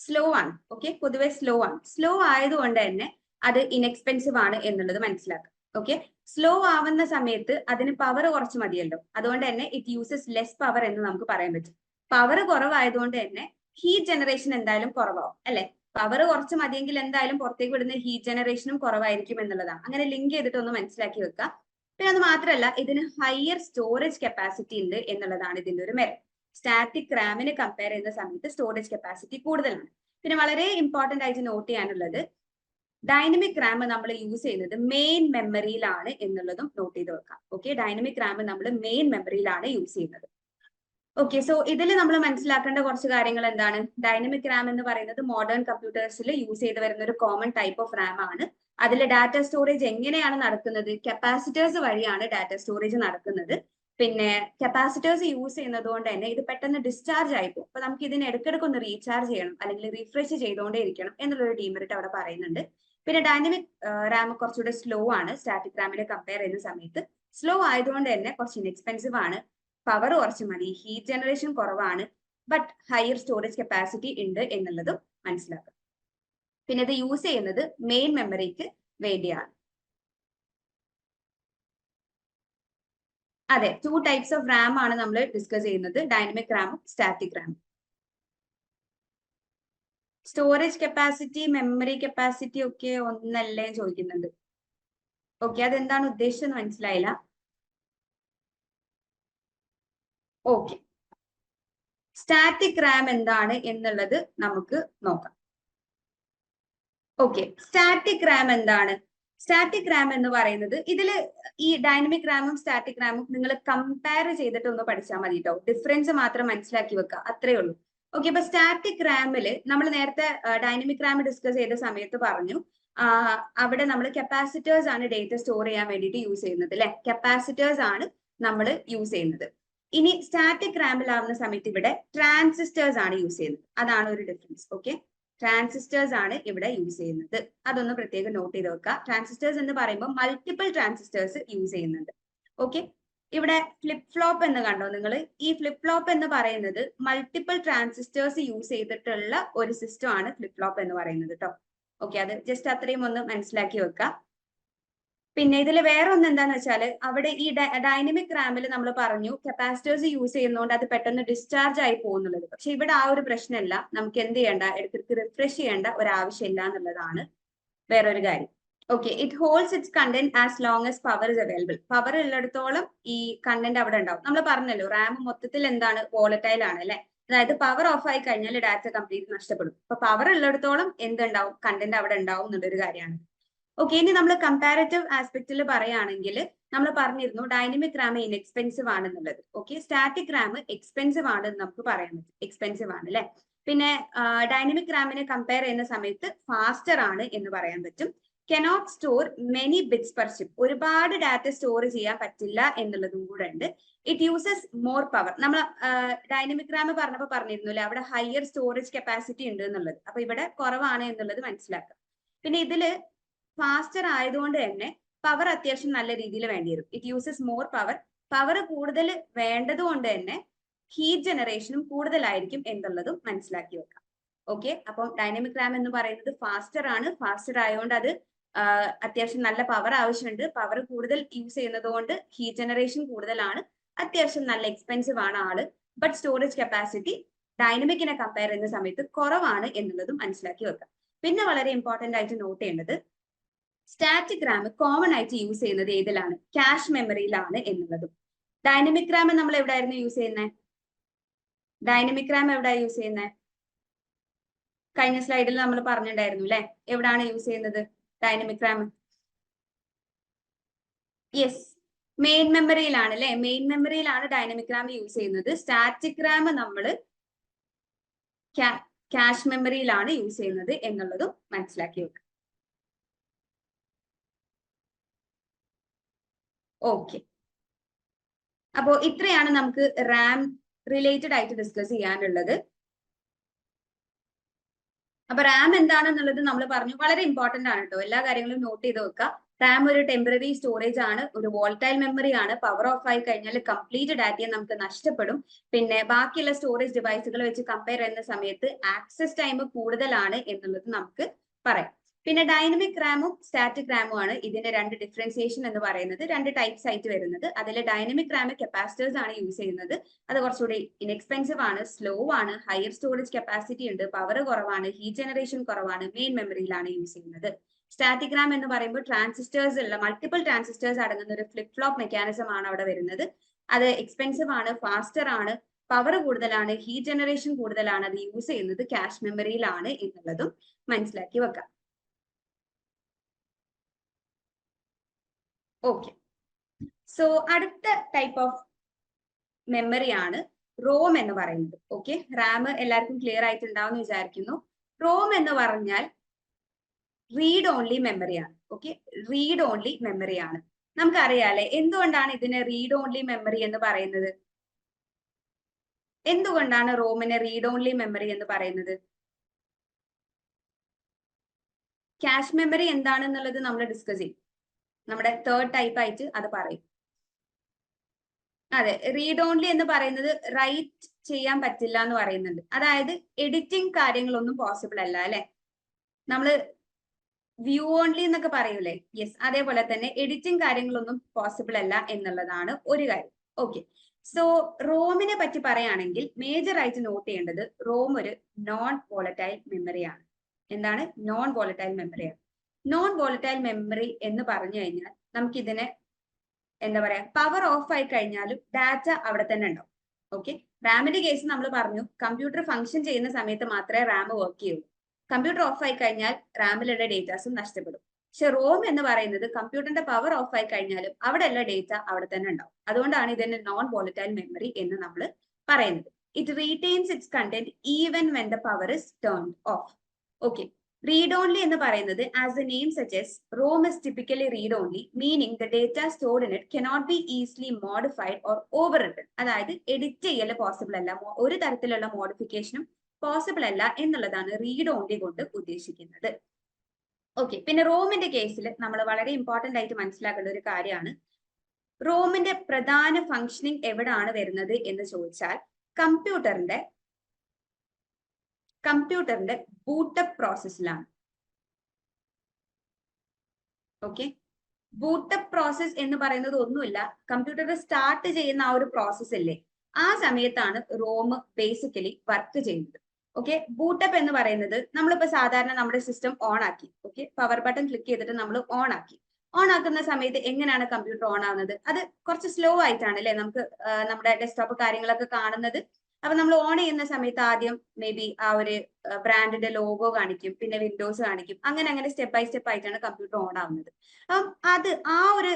സ്ലോ ആണ്. ഓക്കെ, പൊതുവെ സ്ലോ ആണ്. സ്ലോ ആയതുകൊണ്ട് തന്നെ അത് ഇൻഎക്സ്പെൻസീവ് ആണ് എന്നുള്ളത് മനസ്സിലാക്കുക. ഓക്കെ, സ്ലോ ആവുന്ന സമയത്ത് അതിന് പവർ കുറച്ച് മതിയല്ലോ, അതുകൊണ്ട് തന്നെ ഇറ്റ് യൂസസ് ലെസ് പവർ എന്ന് നമുക്ക് പറയാൻ പറ്റും. പവർ കുറവായതുകൊണ്ട് തന്നെ ഹീറ്റ് ജനറേഷൻ എന്തായാലും കുറവാകും അല്ലെ. പവർ കുറച്ച് മതിയെങ്കിൽ എന്തായാലും പുറത്തേക്ക് വിടുന്ന ഹീറ്റ് ജനറേഷനും കുറവായിരിക്കും എന്നുള്ളതാണ്. അങ്ങനെ ലിങ്ക് ചെയ്തിട്ട് ഒന്ന് മനസ്സിലാക്കി വെക്കുക. പിന്നെ അത് മാത്രമല്ല, ഇതിന് ഹയർ സ്റ്റോറേജ് കപ്പാസിറ്റി ഉണ്ട് എന്നുള്ളതാണ് ഇതിന്റെ ഒരു മെറിറ്റ്. സ്റ്റാറ്റിക് റാമിന് കമ്പയർ ചെയ്യുന്ന സമയത്ത് സ്റ്റോറേജ് കപ്പാസിറ്റി കൂടുതലാണ്. പിന്നെ വളരെ ഇമ്പോർട്ടന്റ് ആയിട്ട് നോട്ട് ചെയ്യാനുള്ളത്, ഡൈനമിക് റാം നമ്മൾ യൂസ് ചെയ്യുന്നത് മെയിൻ മെമ്മറിയിലാണ് എന്നുള്ളതും നോട്ട് ചെയ്ത് വെക്കാം. ഓക്കെ, ഡൈനമിക് റാം നമ്മൾ മെയിൻ മെമ്മറിയിലാണ് യൂസ് ചെയ്യുന്നത്. ഓക്കെ, സോ ഇതിൽ നമ്മൾ മനസ്സിലാക്കേണ്ട കുറച്ച് കാര്യങ്ങൾ എന്താണ്? ഡൈനമിക് റാം എന്ന് പറയുന്നത് മോഡേൺ കമ്പ്യൂട്ടേഴ്സിൽ യൂസ് ചെയ്ത് വരുന്ന ഒരു കോമൺ ടൈപ്പ് ഓഫ് റാം ആണ്. അതിൽ ഡാറ്റ സ്റ്റോറേജ് എങ്ങനെയാണ് നടക്കുന്നത്? കപ്പാസിറ്റേഴ്സ് വഴിയാണ് ഡാറ്റ സ്റ്റോറേജ് നടക്കുന്നത്. പിന്നെ കപ്പാസിറ്റേഴ്സ് യൂസ് ചെയ്യുന്നത് കൊണ്ട് തന്നെ ഇത് പെട്ടെന്ന് ഡിസ്ചാർജ് ആയിപ്പോകും. അപ്പൊ നമുക്ക് ഇതിന് ഇടയ്ക്കിടയ്ക്ക് ഒന്ന് റീചാർജ് ചെയ്യണം, അല്ലെങ്കിൽ റീഫ്രഷ് ചെയ്തുകൊണ്ടേ ഇരിക്കണം എന്നുള്ളൊരു ഡീമെറിറ്റ് അവിടെ പറയുന്നുണ്ട്. പിന്നെ ഡൈനമിക് റാം കുറച്ചുകൂടെ സ്ലോ ആണ് സ്റ്റാറ്റിക് റാമിനെ കമ്പയർ ചെയ്യുന്ന സമയത്ത്. സ്ലോ ആയതുകൊണ്ട് തന്നെ കുറച്ച് ഇൻഎക്സ്പെൻസീവ് ആണ്, പവർ കുറച്ച് മതി, ഹീറ്റ് ജനറേഷൻ കുറവാണ്, ബട്ട് ഹയർ സ്റ്റോറേജ് കപ്പാസിറ്റി ഉണ്ട് എന്നുള്ളതും മനസ്സിലാക്കുക. പിന്നെ ഇത് യൂസ് ചെയ്യുന്നത് മെയിൻ മെമ്മറിക്ക് വേണ്ടിയാണ്. അതെ, 2 ടൈപ്സ് ഓഫ് റാം ആണ് നമ്മൾ ഡിസ്കസ് ചെയ്യുന്നത്, ഡൈനമിക് റാമും സ്റ്റാറ്റിക് റാമും. സ്റ്റോറേജ് കപ്പാസിറ്റി മെമ്മറി കപ്പാസിറ്റി ഒക്കെ ഒന്നല്ലേ ചോദിക്കുന്നുണ്ട്. ഓക്കെ, അതെന്താണ് ഉദ്ദേശിച്ചെന്ന് മനസ്സിലായില്ല. ഓക്കെ, സ്റ്റാറ്റിക് റാം എന്താണ് എന്നുള്ളത് നമുക്ക് നോക്കാം. ഓക്കെ, സ്റ്റാറ്റിക് റാം എന്താണ്? സ്റ്റാറ്റിക് റാം എന്ന് പറയുന്നത്, ഇതില് ഈ ഡൈനമിക് റാമും സ്റ്റാറ്റിക് റാമും നിങ്ങൾ കമ്പയർ ചെയ്തിട്ട് ഒന്ന് പഠിച്ചാൽ മതി കേട്ടോ. ഡിഫറൻസ് മാത്രം മനസ്സിലാക്കി വെക്കുക, അത്രേ ഉള്ളൂ. ഓക്കെ, അപ്പൊ സ്റ്റാറ്റിക് റാമില് നമ്മൾ നേരത്തെ ഡൈനമിക് റാം ഡിസ്കസ് ചെയ്ത സമയത്ത് പറഞ്ഞു, അവിടെ നമ്മൾ കപ്പാസിറ്റേഴ്സ് ആണ് ഡേറ്റ സ്റ്റോർ ചെയ്യാൻ വേണ്ടിയിട്ട് യൂസ് ചെയ്യുന്നത് അല്ലെ. കപ്പാസിറ്റേഴ്സ് ആണ് നമ്മൾ യൂസ് ചെയ്യുന്നത്. ഇനി സ്റ്റാറ്റിക് റാമിലാവുന്ന സമയത്ത് ഇവിടെ ട്രാൻസിസ്റ്റേഴ്സ് ആണ് യൂസ് ചെയ്യുന്നത്. അതാണ് ഒരു ഡിഫറൻസ്. ഓക്കെ, ട്രാൻസിസ്റ്റേഴ്സ് ആണ് ഇവിടെ യൂസ് ചെയ്യുന്നത്. അതൊന്ന് പ്രത്യേകം നോട്ട് ചെയ്ത് വെക്കുക. ട്രാൻസിസ്റ്റേഴ്സ് എന്ന് പറയുമ്പോൾ മൾട്ടിപ്പിൾ ട്രാൻസിസ്റ്റേഴ്സ് യൂസ് ചെയ്യുന്നുണ്ട്. ഓക്കെ, ഇവിടെ ഫ്ലിപ്പ് ഫ്ലോപ്പ് എന്ന് കണ്ടോ നിങ്ങൾ? ഈ ഫ്ലിപ്പ് ഫ്ലോപ്പ് എന്ന് പറയുന്നത് മൾട്ടിപ്പിൾ ട്രാൻസിസ്റ്റേഴ്സ് യൂസ് ചെയ്തിട്ടുള്ള ഒരു സിസ്റ്റം ആണ് ഫ്ലിപ്പ് ഫ്ലോപ്പ് എന്ന് പറയുന്നത് കേട്ടോ. ഓക്കെ, അത് ജസ്റ്റ് അത്രയും ഒന്ന് മനസ്സിലാക്കി വെക്കുക. പിന്നെ ഇതിൽ വേറെ ഒന്ന് എന്താന്ന് വെച്ചാൽ, അവിടെ ഈ ഡൈനമിക് റാമിൽ നമ്മൾ പറഞ്ഞു കപ്പാസിറ്റേഴ്സ് യൂസ് ചെയ്യുന്നതുകൊണ്ട് അത് പെട്ടെന്ന് ഡിസ്ചാർജ് ആയി പോകുന്നുള്ളത്. പക്ഷെ ഇവിടെ ആ ഒരു പ്രശ്നമല്ല. നമുക്ക് എന്ത് ചെയ്യേണ്ട, ഇടയ്ക്കിടയ്ക്ക് റിഫ്രഷ് ചെയ്യേണ്ട ഒരു ആവശ്യമില്ല എന്നുള്ളതാണ് വേറൊരു കാര്യം. Okay, it holds it's content as long as power is available. Power ഉള്ളിടത്തോളം ഈ കണ്ടന്റ് അവിടെ ഉണ്ടാവും. നമ്മൾ പറഞ്ഞല്ലോ റാം മൊത്തത്തിൽ എന്താണ്, വോളറ്റൈൽ ആണ് അല്ലെ. അതായത് പവർ ഓഫ് ആയി കഴിഞ്ഞാൽ ഡാറ്റ കംപ്ലീറ്റ് നഷ്ടപ്പെടും. അപ്പൊ പവർ ഉള്ളിടത്തോളം എന്തുണ്ടാവും, കണ്ടന്റ് അവിടെ ഉണ്ടാവും എന്നുള്ളൊരു കാര്യമാണ്. ഓക്കെ, ഇനി നമ്മൾ കമ്പാരറ്റീവ് ആസ്പെക്റ്റിൽ പറയുകയാണെങ്കിൽ നമ്മൾ പറഞ്ഞിരുന്നു ഡൈനമിക് റാം ഇൻഎക്സ്പെൻസീവ് ആണെന്നുള്ളത്. ഓക്കെ, സ്റ്റാറ്റിക് റാം എക്സ്പെൻസീവ് ആണെന്ന് നമുക്ക് പറയാൻ പറ്റും. എക്സ്പെൻസീവ് ആണ് അല്ലെ. പിന്നെ ഡൈനമിക് റാമിനെ കമ്പയർ ചെയ്യുന്ന സമയത്ത് ഫാസ്റ്റർ ആണ് എന്ന് പറയാൻ പറ്റും. Cannot store many bits per chip. ഒരുപാട് ഡാറ്റ സ്റ്റോർ ചെയ്യാൻ പറ്റില്ല എന്നുള്ളതും കൂടെ ഉണ്ട്. It uses more power. നമ്മൾ ഡൈനമിക് റാം പറഞ്ഞപ്പോൾ പറഞ്ഞിരുന്നു അല്ലെ, അവിടെ ഹയർ സ്റ്റോറേജ് കപ്പാസിറ്റി ഉണ്ട് എന്നുള്ളത്. അപ്പൊ ഇവിടെ കുറവാണ് എന്നുള്ളത് മനസ്സിലാക്കാം. പിന്നെ ഇതില് ഫാസ്റ്റർ ആയതുകൊണ്ട് തന്നെ പവർ അത്യാവശ്യം നല്ല രീതിയിൽ വേണ്ടി വരും. It uses more power. Power കൂടുതൽ വേണ്ടത് കൊണ്ട് തന്നെ ഹീറ്റ് ജനറേഷനും കൂടുതലായിരിക്കും എന്നുള്ളതും മനസ്സിലാക്കി വെക്കാം. ഓക്കെ, അപ്പം ഡൈനമിക് റാം എന്ന് പറയുന്നത് ഫാസ്റ്റർ ആണ്. ഫാസ്റ്റർ ആയതുകൊണ്ട് അത് അത്യാവശ്യം നല്ല പവർ ആവശ്യമുണ്ട്. പവർ കൂടുതൽ യൂസ് ചെയ്യുന്നത് കൊണ്ട് ഹീറ്റ് ജനറേഷൻ കൂടുതലാണ്. അത്യാവശ്യം നല്ല എക്സ്പെൻസീവ് ആണ് ആള്. ബട്ട് സ്റ്റോറേജ് കപ്പാസിറ്റി ഡൈനമിക്കിനെ കമ്പയർ ചെയ്യുന്ന സമയത്ത് കുറവാണ് എന്നുള്ളതും മനസ്സിലാക്കി വെക്കാം. പിന്നെ വളരെ ഇമ്പോർട്ടന്റ് ആയിട്ട് നോട്ട് ചെയ്യേണ്ടത്, സ്റ്റാറ്റിക് റാം കോമൺ ആയിട്ട് യൂസ് ചെയ്യുന്നത് ഏതിലാണ്, ക്യാഷ് മെമ്മറിയിലാണ് എന്നുള്ളതും. ഡൈനമിക് റാം നമ്മൾ എവിടെയായിരുന്നു യൂസ് ചെയ്യുന്നത്? ഡൈനമിക് റാം എവിടെ യൂസ് ചെയ്യുന്നത്? കഴിഞ്ഞ സ്ലൈഡിൽ നമ്മൾ പറഞ്ഞിട്ടുണ്ടായിരുന്നു അല്ലെ, എവിടാണ് യൂസ് ചെയ്യുന്നത് ഡൈനമിക് റാം? യെസ്, മെയിൻ മെമ്മറിയിലാണ് അല്ലെ. മെയിൻ മെമ്മറിയിലാണ് ഡൈനമിക് റാം യൂസ് ചെയ്യുന്നത്. സ്റ്റാറ്റിക് റാം നമ്മൾ ക്യാഷ് മെമ്മറിയിലാണ് യൂസ് ചെയ്യുന്നത് എന്നുള്ളതും മനസ്സിലാക്കി വെക്കുക. ഓക്കെ, അപ്പോ ഇത്രയാണ് നമുക്ക് റാം റിലേറ്റഡ് ആയിട്ട് ഡിസ്കസ് ചെയ്യാനുള്ളത്. അപ്പൊ റാം എന്താണെന്നുള്ളത് നമ്മൾ പറഞ്ഞു, വളരെ ഇമ്പോർട്ടന്റ് ആണ് കേട്ടോ. എല്ലാ കാര്യങ്ങളും നോട്ട് ചെയ്ത് വെക്കുക. റാം ഒരു ടെമ്പററി സ്റ്റോറേജ് ആണ്, ഒരു വോൾട്ടൈൽ മെമ്മറി ആണ്. പവർ ഓഫ് ആയി കഴിഞ്ഞാൽ കംപ്ലീറ്റ് ഡാറ്റയെ നമുക്ക് നഷ്ടപ്പെടും. പിന്നെ ബാക്കിയുള്ള സ്റ്റോറേജ് ഡിവൈസുകൾ വെച്ച് കമ്പയർ ചെയ്യുന്ന സമയത്ത് ആക്സസ് ടൈം കൂടുതലാണ് എന്നുള്ളത് നമുക്ക് പറയാം. പിന്നെ ഡൈനമിക് റാമും സ്റ്റാറ്റിക് റാമും ആണ് ഇതിന്റെ രണ്ട് ഡിഫറൻസിയേഷൻ എന്ന് പറയുന്നത്. രണ്ട് ടൈപ്സ് ആയിട്ട് വരുന്നത്. അതിൽ ഡൈനമിക് റാം കപ്പാസിറ്റേഴ്സ് ആണ് യൂസ് ചെയ്യുന്നത്. അത് കുറച്ചുകൂടി ഇൻഎക്സ്പെൻസീവ് ആണ്, സ്ലോ ആണ്, ഹയർ സ്റ്റോറേജ് കപ്പാസിറ്റി ഉണ്ട്, പവർ കുറവാണ്, ഹീറ്റ് ജനറേഷൻ കുറവാണ്, മെയിൻ മെമ്മറിയിലാണ് യൂസ് ചെയ്യുന്നത്. സ്റ്റാറ്റിക് റാം എന്ന് പറയുമ്പോൾ ട്രാൻസിസ്റ്റേഴ്സ് ഉള്ള മൾട്ടിപ്പിൾ ട്രാൻസിസ്റ്റേഴ്സ് അടങ്ങുന്ന ഒരു ഫ്ലിപ്പ് ഫ്ലോപ്പ് മെക്കാനിസം ആണ് അവിടെ വരുന്നത്. അത് എക്സ്പെൻസീവ് ആണ്, ഫാസ്റ്റർ ആണ്, പവർ കൂടുതലാണ്, ഹീറ്റ് ജനറേഷൻ കൂടുതലാണ്. അത് യൂസ് ചെയ്യുന്നത് ക്യാഷ് മെമ്മറിയിലാണ് എന്നുള്ളതും മനസ്സിലാക്കി വെക്കാം. ഓക്കെ, സോ അടുത്ത ടൈപ്പ് ഓഫ് മെമ്മറി ആണ് റോം എന്ന് പറയുന്നത്. ഓക്കെ, റാം എല്ലാവർക്കും ക്ലിയർ ആയിട്ടുണ്ടാവും എന്ന് വിചാരിക്കുന്നു. റോം എന്ന് പറഞ്ഞാൽ റീഡ് ഓൺലി മെമ്മറിയാണ്. ഓക്കെ, റീഡ് ഓൺലി മെമ്മറിയാണ്. നമുക്കറിയാലേ എന്തുകൊണ്ടാണ് ഇതിനെ റീഡ് ഓൺലി മെമ്മറി എന്ന് പറയുന്നത്? എന്തുകൊണ്ടാണ് റോമിനെ റീഡ് ഓൺലി മെമ്മറി എന്ന് പറയുന്നത്? ക്യാഷ് മെമ്മറി എന്താണെന്നുള്ളത് നമ്മൾ ഡിസ്കസ് ചെയ്യും. നമ്മുടെ തേർഡ് ടൈപ്പ് ആയിട്ട് അത് പറയും. അതെ, റീഡ് ഓൺലി എന്ന് പറയുന്നത് റൈറ്റ് ചെയ്യാൻ പറ്റില്ല എന്ന് പറയുന്നുണ്ട്. അതായത് എഡിറ്റിംഗ് കാര്യങ്ങളൊന്നും പോസിബിൾ അല്ല അല്ലെ. നമ്മള് വ്യൂ ഓൺലി എന്നൊക്കെ പറയൂലേ, യെസ്, അതേപോലെ തന്നെ എഡിറ്റിംഗ് കാര്യങ്ങളൊന്നും പോസിബിൾ അല്ല എന്നുള്ളതാണ് ഒരു കാര്യം. ഓക്കെ, സോ റോമിനെ പറ്റി പറയുകയാണെങ്കിൽ മേജർ ആയിട്ട് നോട്ട് ചെയ്യേണ്ടത്, റോം ഒരു നോൺ വോളറ്റൈൽ മെമ്മറിയാണ്. എന്താണ്? നോൺ വോളറ്റൈൽ മെമ്മറിയാണ്. നോൺ വോളറ്റൈൽ മെമ്മറി എന്ന് പറഞ്ഞു കഴിഞ്ഞാൽ നമുക്കിതിനെ എന്താ പറയാ, പവർ ഓഫ് ആയി കഴിഞ്ഞാലും ഡാറ്റ അവിടെ തന്നെ ഉണ്ടാവും. ഓക്കെ, റാമിന്റെ കേസ് നമ്മൾ പറഞ്ഞു കമ്പ്യൂട്ടർ ഫംഗ്ഷൻ ചെയ്യുന്ന സമയത്ത് മാത്രമേ റാം വർക്ക് ചെയ്യുള്ളൂ. കമ്പ്യൂട്ടർ ഓഫ് ആയി കഴിഞ്ഞാൽ റാമിലുള്ള ഡേറ്റാസും നഷ്ടപ്പെടും. പക്ഷെ റോം എന്ന് പറയുന്നത് കമ്പ്യൂട്ടറിന്റെ പവർ ഓഫ് ആയി കഴിഞ്ഞാലും അവിടെ ഉള്ള ഡേറ്റ അവിടെ തന്നെ ഉണ്ടാവും. അതുകൊണ്ടാണ് ഇതിന്റെ നോൺ വോളറ്റൈൽ മെമ്മറി എന്ന് നമ്മൾ പറയുന്നത്. It retains its content even when the power is turned off. Okay, read only എന്ന് പറയുന്നത് as a name suggest, ROM is typically read only, meaning the data stored in it cannot be easily modified or overwritten. അതായത് edit ചെയ്യൽ possible അല്ല, ഒരു തരത്തിലുള്ള മോഡിഫിക്കേഷനും possible അല്ല എന്നുള്ളതാണ് read only കൊണ്ട് ഉദ്ദേശിക്കുന്നത്. ഓക്കെ, പിന്നെ റോമിന്റെ കേസിൽ നമ്മൾ വളരെ ഇമ്പോർട്ടന്റ് ആയിട്ട് മനസ്സിലാക്കേണ്ട ഒരു കാര്യമാണ്, റോമിന്റെ പ്രധാന ഫങ്ഷനിങ് എവിടാണ് വരുന്നത് എന്ന് ചോദിച്ചാൽ കമ്പ്യൂട്ടറിന്റെ ബൂട്ടപ്പ് പ്രോസസ്സിലാണ്. ഓക്കെ, ബൂട്ടപ്പ് പ്രോസസ് എന്ന് പറയുന്നത് ഒന്നുമില്ല, കമ്പ്യൂട്ടർ സ്റ്റാർട്ട് ചെയ്യുന്ന ആ ഒരു പ്രോസസ് അല്ലേ, ആ സമയത്താണ് റോം ബേസിക്കലി വർക്ക് ചെയ്യുന്നത്. ഓക്കെ, ബൂട്ടപ്പ് എന്ന് പറയുന്നത് നമ്മളിപ്പോ സാധാരണ നമ്മുടെ സിസ്റ്റം ഓൺ ആക്കി, ഓക്കെ, പവർ ബട്ടൺ ക്ലിക്ക് ചെയ്തിട്ട് നമ്മൾ ഓൺ ആക്കി. ഓൺ ആക്കുന്ന സമയത്ത് എങ്ങനെയാണ് കമ്പ്യൂട്ടർ ഓൺ ആവുന്നത്? അത് കുറച്ച് സ്ലോ ആയിട്ടാണ് അല്ലെ നമുക്ക് നമ്മുടെ ഡെസ്ക്ടോപ്പ് കാര്യങ്ങളൊക്കെ കാണുന്നത്. അപ്പൊ നമ്മൾ ഓൺ ചെയ്യുന്ന സമയത്ത് ആദ്യം മേ ബി ആ ഒരു ബ്രാൻഡിന്റെ ലോഗോ കാണിക്കും, പിന്നെ വിൻഡോസ് കാണിക്കും, അങ്ങനെ സ്റ്റെപ്പ് ബൈ സ്റ്റെപ്പ് ആയിട്ടാണ് കമ്പ്യൂട്ടർ ഓൺ ആവുന്നത്. അപ്പം അത് ആ ഒരു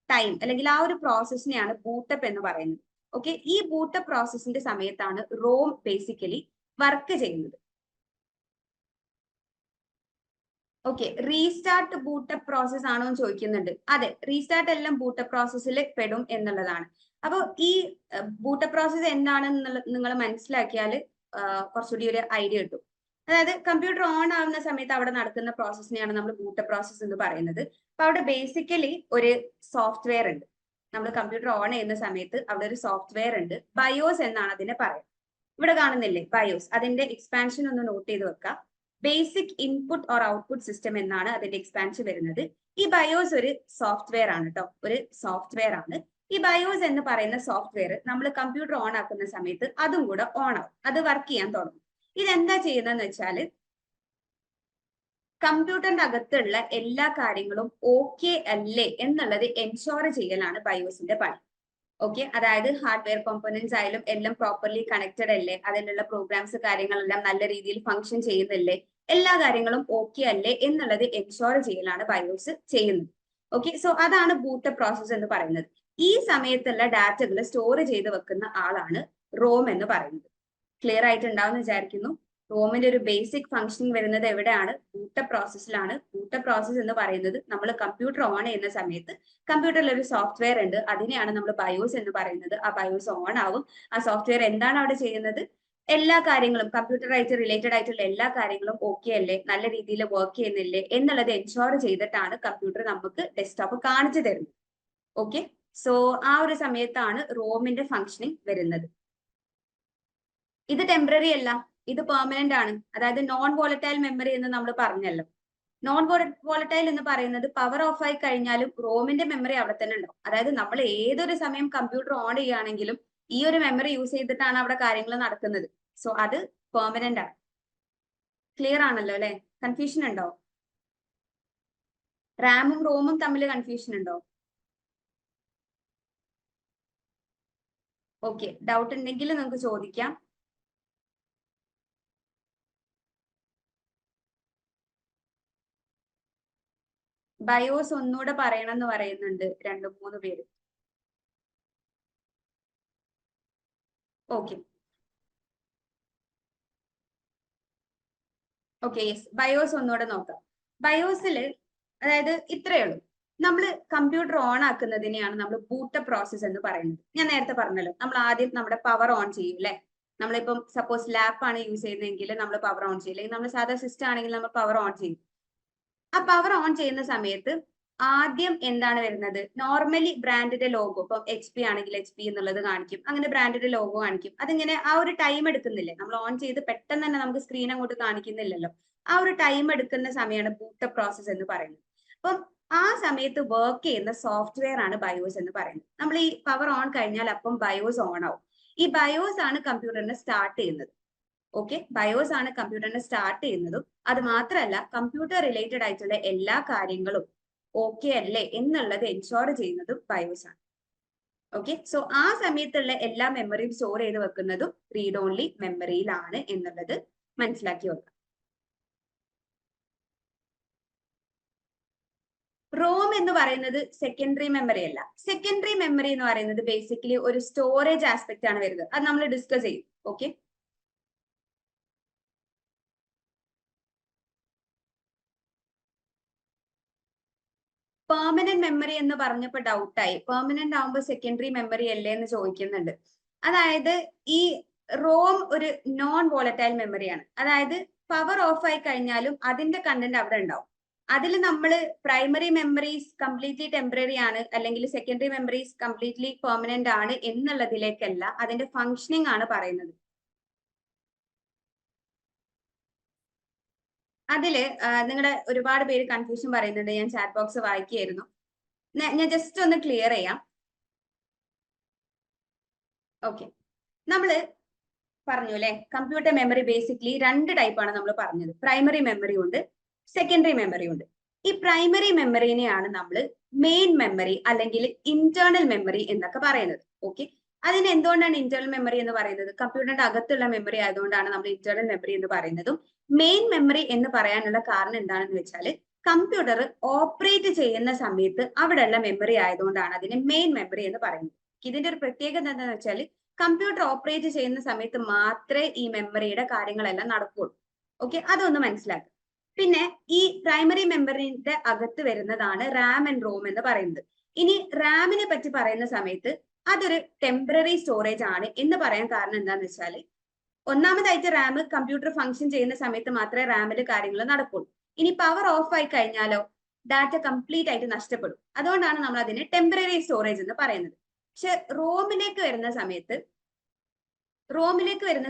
ടൈം അല്ലെങ്കിൽ ആ ഒരു പ്രോസസ്സിനെയാണ് ബൂട്ടപ്പ് എന്ന് പറയുന്നത്. ഓക്കെ, ഈ ബൂട്ടപ്പ് പ്രോസസ്സിന്റെ സമയത്താണ് റോം ബേസിക്കലി വർക്ക് ചെയ്യുന്നത്. ഓക്കെ, റീസ്റ്റാർട്ട് ബൂട്ടപ്പ് പ്രോസസ് ആണോ എന്ന് ചോദിക്കുന്നുണ്ട്. അതെ, റീസ്റ്റാർട്ട് എല്ലാം ബൂട്ടപ്പ് പ്രോസസ്സിൽ പെടും എന്നുള്ളതാണ്. അപ്പോൾ ഈ ബൂട്ടപ്പ് പ്രോസസ് എന്താണെന്ന് നിങ്ങൾ മനസ്സിലാക്കിയാൽ കുറച്ചുകൂടി ഒരു ഐഡിയ കിട്ടും. അതായത് കമ്പ്യൂട്ടർ ഓൺ ആവുന്ന സമയത്ത് അവിടെ നടക്കുന്ന പ്രോസസ്സിനെയാണ് നമ്മൾ ബൂട്ടപ്പ് പ്രോസസ് എന്ന് പറയുന്നത്. അപ്പൊ അവിടെ ബേസിക്കലി ഒരു സോഫ്റ്റ്വെയർ ഉണ്ട്. നമ്മൾ കമ്പ്യൂട്ടർ ഓൺ ചെയ്യുന്ന സമയത്ത് അവിടെ ഒരു സോഫ്റ്റ്വെയർ ഉണ്ട്, ബയോസ് എന്നാണ് അതിനെ പറയുന്നത്. ഇവിടെ കാണുന്നില്ലേ ബയോസ്, അതിന്റെ എക്സ്പാൻഷൻ ഒന്ന് നോട്ട് ചെയ്ത് വെക്കാം. Basic input or output system എന്നാണ് അതിന്റെ എക്സ്പാൻഷൻ വരുന്നത്. ഈ ബയോസ് ഒരു സോഫ്റ്റ്വെയർ ആണ് കേട്ടോ, ഒരു സോഫ്റ്റ്വെയർ ആണ്. ഈ ബയോസ് എന്ന് പറയുന്ന സോഫ്റ്റ്വെയർ നമ്മൾ കമ്പ്യൂട്ടർ ഓൺ ആക്കുന്ന സമയത്ത് അതും കൂടെ ഓൺ ആവും, അത് വർക്ക് ചെയ്യാൻ തുടങ്ങും. ഇതെന്താ ചെയ്യുന്നതെന്ന് വെച്ചാൽ കമ്പ്യൂട്ടറിന്റെ അകത്തുള്ള എല്ലാ കാര്യങ്ങളും ഓക്കെ അല്ലേ എന്നുള്ളത് എൻഷുർ ചെയ്യലാണ് ബയോസിന്റെ പണി. ഓക്കെ, അതായത് ഹാർഡ്വെയർ കോമ്പോണൻസ് ആയാലും എല്ലാം പ്രോപ്പർലി കണക്റ്റഡ് അല്ലേ, അതിലുള്ള പ്രോഗ്രാംസ് കാര്യങ്ങളെല്ലാം നല്ല രീതിയിൽ ഫംഗ്ഷൻ ചെയ്യുന്നില്ലേ, എല്ലാ കാര്യങ്ങളും ഓക്കെ അല്ലേ എന്നുള്ളത് എൻഷുർ ചെയ്യലാണ് ബയോസ് ചെയ്യുന്നത്. ഓക്കെ, സോ അതാണ് ബൂട്ടപ്പ് പ്രോസസ് എന്ന് പറയുന്നത്. ഈ സമയത്തുള്ള ഡാറ്റകൾ സ്റ്റോർ ചെയ്ത് വെക്കുന്ന ആളാണ് റോം എന്ന് പറയുന്നത്. ക്ലിയർ ആയിട്ടുണ്ടാവും എന്ന് വിചാരിക്കുന്നു. റോമിന്റെ ഒരു ബേസിക് ഫംഗ്ഷനിങ് വരുന്നത് എവിടെയാണ്? ബൂട്ടപ്പ് പ്രോസസ്സിലാണ്. ബൂട്ടപ്പ് പ്രോസസ് എന്ന് പറയുന്നത് നമ്മൾ കമ്പ്യൂട്ടർ ഓൺ ചെയ്യുന്ന സമയത്ത് കമ്പ്യൂട്ടറിൽ ഒരു സോഫ്റ്റ്വെയർ ഉണ്ട്, അതിനെയാണ് നമ്മൾ ബയോസ് എന്ന് പറയുന്നത്. ആ ബയോസ് ഓൺ ആവും. ആ സോഫ്റ്റ്വെയർ എന്താണ് അവിടെ ചെയ്യുന്നത്? എല്ലാ കാര്യങ്ങളും കമ്പ്യൂട്ടറായിട്ട് റിലേറ്റഡ് ആയിട്ടുള്ള എല്ലാ കാര്യങ്ങളും ഓക്കെ അല്ലേ, നല്ല രീതിയിൽ വർക്ക് ചെയ്യുന്നില്ലേ എന്നുള്ളത് എൻഷുർ ചെയ്തിട്ടാണ് കമ്പ്യൂട്ടർ നമുക്ക് ഡെസ്ക്ടോപ്പ് കാണിച്ചു തരുന്നത്. ഓക്കെ, സോ ആ ഒരു സമയത്താണ് റോമിന്റെ ഫംഗ്ഷനിങ് വരുന്നത്. ഇത് ടെമ്പററി അല്ല, ഇത് പെർമനന്റ് ആണ്. അതായത് നോൺ വോളറ്റൈൽ മെമ്മറി എന്ന് നമ്മൾ പറഞ്ഞല്ലോ. നോൺ വോളറ്റൈൽ എന്ന് പറയുന്നത് പവർ ഓഫ് ആയി കഴിഞ്ഞാലും റോമിന്റെ മെമ്മറി അവിടെ തന്നെ ഉണ്ടാവും. അതായത് നമ്മൾ ഏതൊരു സമയം കമ്പ്യൂട്ടർ ഓൺ ചെയ്യുകയാണെങ്കിലും ഈ ഒരു മെമ്മറി യൂസ് ചെയ്തിട്ടാണ് അവിടെ കാര്യങ്ങൾ നടക്കുന്നത്. സോ അത് പെർമനന്റ് ആണ്. ക്ലിയർ ആണല്ലോ അല്ലെ? കൺഫ്യൂഷൻ ഉണ്ടോ? റാമും റോമും തമ്മിൽ കൺഫ്യൂഷൻ ഉണ്ടോ? ഓക്കെ, ഡൗട്ട് ഉണ്ടെങ്കിൽ നിങ്ങൾക്ക് ചോദിക്കാം. ബയോസ് ഒന്നുകൂടെ പറയണം എന്ന് പറയുന്നുണ്ട് 2-3 പേര്. ഓക്കെ ഓക്കെ, യെസ്, ബയോസ് ഒന്നുകൂടെ നോക്കാം. ബയോസിൽ അതായത് ഇത്രയേ ഉള്ളൂ, നമ്മൾ കമ്പ്യൂട്ടർ ഓൺ ആക്കുന്നതിനെയാണ് നമ്മൾ ബൂട്ടപ്പ് പ്രോസസ് എന്ന് പറയുന്നത്. ഞാൻ നേരത്തെ പറഞ്ഞല്ലോ, നമ്മൾ ആദ്യം നമ്മുടെ പവർ ഓൺ ചെയ്യും അല്ലെ. നമ്മളിപ്പം സപ്പോസ് ലാപ്പ് ആണ് യൂസ് ചെയ്യുന്നതെങ്കിൽ നമ്മൾ പവർ ഓൺ ചെയ്യും, അല്ലെങ്കിൽ നമ്മൾ സാധാ സിസ്റ്റം ആണെങ്കിൽ നമ്മൾ പവർ ഓൺ ചെയ്യും. ആ പവർ ഓൺ ചെയ്യുന്ന സമയത്ത് ആദ്യം എന്താണ് വരുന്നത്? നോർമലി ബ്രാൻഡിന്റെ ലോഗോ, ഇപ്പം HP ആണെങ്കിൽ HP എന്നുള്ളത് കാണിക്കും, അങ്ങനെ ബ്രാൻഡിന്റെ ലോഗോ കാണിക്കും. അതിങ്ങനെ ആ ഒരു ടൈം എടുക്കുന്നില്ലേ, നമ്മൾ ഓൺ ചെയ്ത് പെട്ടെന്ന് തന്നെ നമുക്ക് സ്ക്രീൻ അങ്ങോട്ട് കാണിക്കുന്നില്ലല്ലോ. ആ ഒരു ടൈം എടുക്കുന്ന സമയമാണ് ബൂട്ടപ്പ് പ്രോസസ് എന്ന് പറയുന്നത്. അപ്പം ആ സമയത്ത് വർക്ക് ചെയ്യുന്ന സോഫ്റ്റ്വെയർ ആണ് ബയോസ് എന്ന് പറയുന്നത്. നമ്മൾ ഈ പവർ ഓൺ കഴിഞ്ഞാൽ അപ്പം ബയോസ് ഓൺ ആവും. ഈ ബയോസ് ആണ് കമ്പ്യൂട്ടറിനെ സ്റ്റാർട്ട് ചെയ്യുന്നത്. ഓക്കെ, ബയോസ് ആണ് കമ്പ്യൂട്ടറിനെ സ്റ്റാർട്ട് ചെയ്യുന്നതും അത് മാത്രമല്ല കമ്പ്യൂട്ടർ റിലേറ്റഡ് ആയിട്ടുള്ള എല്ലാ കാര്യങ്ങളും ഓക്കെ അല്ലേ എന്നുള്ളത് എൻഷുർ ചെയ്യുന്നതും ബയോസ് ആണ്. ഓക്കെ, സോ ആ സമയത്തുള്ള എല്ലാ മെമ്മറിയും സ്റ്റോർ ചെയ്ത് വെക്കുന്നതും റീഡ് ഓൺലി മെമ്മറിയിലാണ് എന്നുള്ളത് മനസ്സിലാക്കി വെക്കാം. റോം എന്ന് പറയുന്നത് സെക്കൻഡറി മെമ്മറി അല്ല. സെക്കൻഡറി മെമ്മറി എന്ന് പറയുന്നത് ബേസിക്കലി ഒരു സ്റ്റോറേജ് ആസ്പെക്ട് ആണ് വരുന്നത്. അത് നമ്മൾ ഡിസ്കസ് ചെയ്യും. ഓക്കെ, പെർമനന്റ് മെമ്മറി എന്ന് പറഞ്ഞപ്പോൾ ഡൗട്ടായി. പെർമനന്റ് ആവുമ്പോൾ സെക്കൻഡറി മെമ്മറി അല്ലേ എന്ന് ചോദിക്കുന്നുണ്ട്. അതായത് ഈ റോം ഒരു നോൺ വോളറ്റൈൽ മെമ്മറിയാണ്. അതായത് പവർ ഓഫ് ആയി കഴിഞ്ഞാലും അതിന്റെ കണ്ടന്റ് അവിടെ ഉണ്ടാവും. അതിൽ നമ്മൾ പ്രൈമറി മെമ്മറീസ് കംപ്ലീറ്റ്ലി ടെമ്പററി ആണ് അല്ലെങ്കിൽ സെക്കൻഡറി മെമ്മറീസ് കംപ്ലീറ്റ്ലി പെർമനന്റ് ആണ് എന്നുള്ളതിലേക്കല്ല, അതിന്റെ ഫങ്ഷനിങ് ആണ് പറയുന്നത്. അതില് നിങ്ങളുടെ ഒരുപാട് പേര് കൺഫ്യൂഷൻ പറയുന്നുണ്ട്. ഞാൻ ചാറ്റ് ബോക്സ് വായിക്കുകയായിരുന്നു. ഞാൻ ജസ്റ്റ് ഒന്ന് ക്ലിയർ ചെയ്യാം. ഓക്കെ, നമ്മള് പറഞ്ഞു അല്ലെ, കമ്പ്യൂട്ടർ മെമ്മറി ബേസിക്കലി രണ്ട് ടൈപ്പാണ് നമ്മൾ പറഞ്ഞത്. പ്രൈമറി മെമ്മറി ഉണ്ട്, സെക്കൻഡറി മെമ്മറി ഉണ്ട്. ഈ പ്രൈമറി മെമ്മറിനെയാണ് നമ്മൾ മെയിൻ മെമ്മറി അല്ലെങ്കിൽ ഇന്റേണൽ മെമ്മറി എന്നൊക്കെ പറയുന്നത്. ഓക്കെ, അതിന് എന്തുകൊണ്ടാണ് ഇന്റേണൽ മെമ്മറി എന്ന് പറയുന്നത്? കമ്പ്യൂട്ടറിന്റെ അകത്തുള്ള മെമ്മറി ആയതുകൊണ്ടാണ് നമ്മൾ ഇന്റേണൽ മെമ്മറി എന്ന് പറയുന്നതും. മെയിൻ മെമ്മറി എന്ന് പറയാനുള്ള കാരണം എന്താണെന്ന് വെച്ചാൽ കമ്പ്യൂട്ടർ ഓപ്പറേറ്റ് ചെയ്യുന്ന സമയത്ത് അവിടെയുള്ള മെമ്മറി ആയതുകൊണ്ടാണ് അതിനെ മെയിൻ മെമ്മറി എന്ന് പറയുന്നത്. ഇതിന്റെ ഒരു പ്രത്യേകത എന്താണെന്ന് വെച്ചാൽ കമ്പ്യൂട്ടർ ഓപ്പറേറ്റ് ചെയ്യുന്ന സമയത്ത് മാത്രമേ ഈ മെമ്മറിയുടെ കാര്യങ്ങളെല്ലാം നടക്കുകയുള്ളൂ. ഓക്കെ, അതൊന്ന് മനസ്സിലാക്കുക. പിന്നെ ഈ പ്രൈമറി മെമ്മറിന്റെ അകത്ത് വരുന്നതാണ് റാം ആൻഡ് റോം എന്ന് പറയുന്നത്. ഇനി റാമിനെ പറ്റി പറയുന്ന സമയത്ത് അതൊരു ടെമ്പററി സ്റ്റോറേജ് ആണ് എന്ന് പറയാൻ കാരണം എന്താണെന്ന് വെച്ചാൽ, ഒന്നാമതായിട്ട് റാം കമ്പ്യൂട്ടർ ഫംഗ്ഷൻ ചെയ്യുന്ന സമയത്ത് മാത്രമേ റാമിൽ കാര്യങ്ങൾ നടക്കുള്ളൂ. ഇനി പവർ ഓഫ് ആയി കഴിഞ്ഞാലോ ഡാറ്റ കംപ്ലീറ്റ് ആയിട്ട് നഷ്ടപ്പെടും. അതുകൊണ്ടാണ് നമ്മൾ അതിനെ ടെമ്പററി സ്റ്റോറേജ് എന്ന് പറയുന്നത്. പക്ഷെ റോമിലേക്ക് വരുന്ന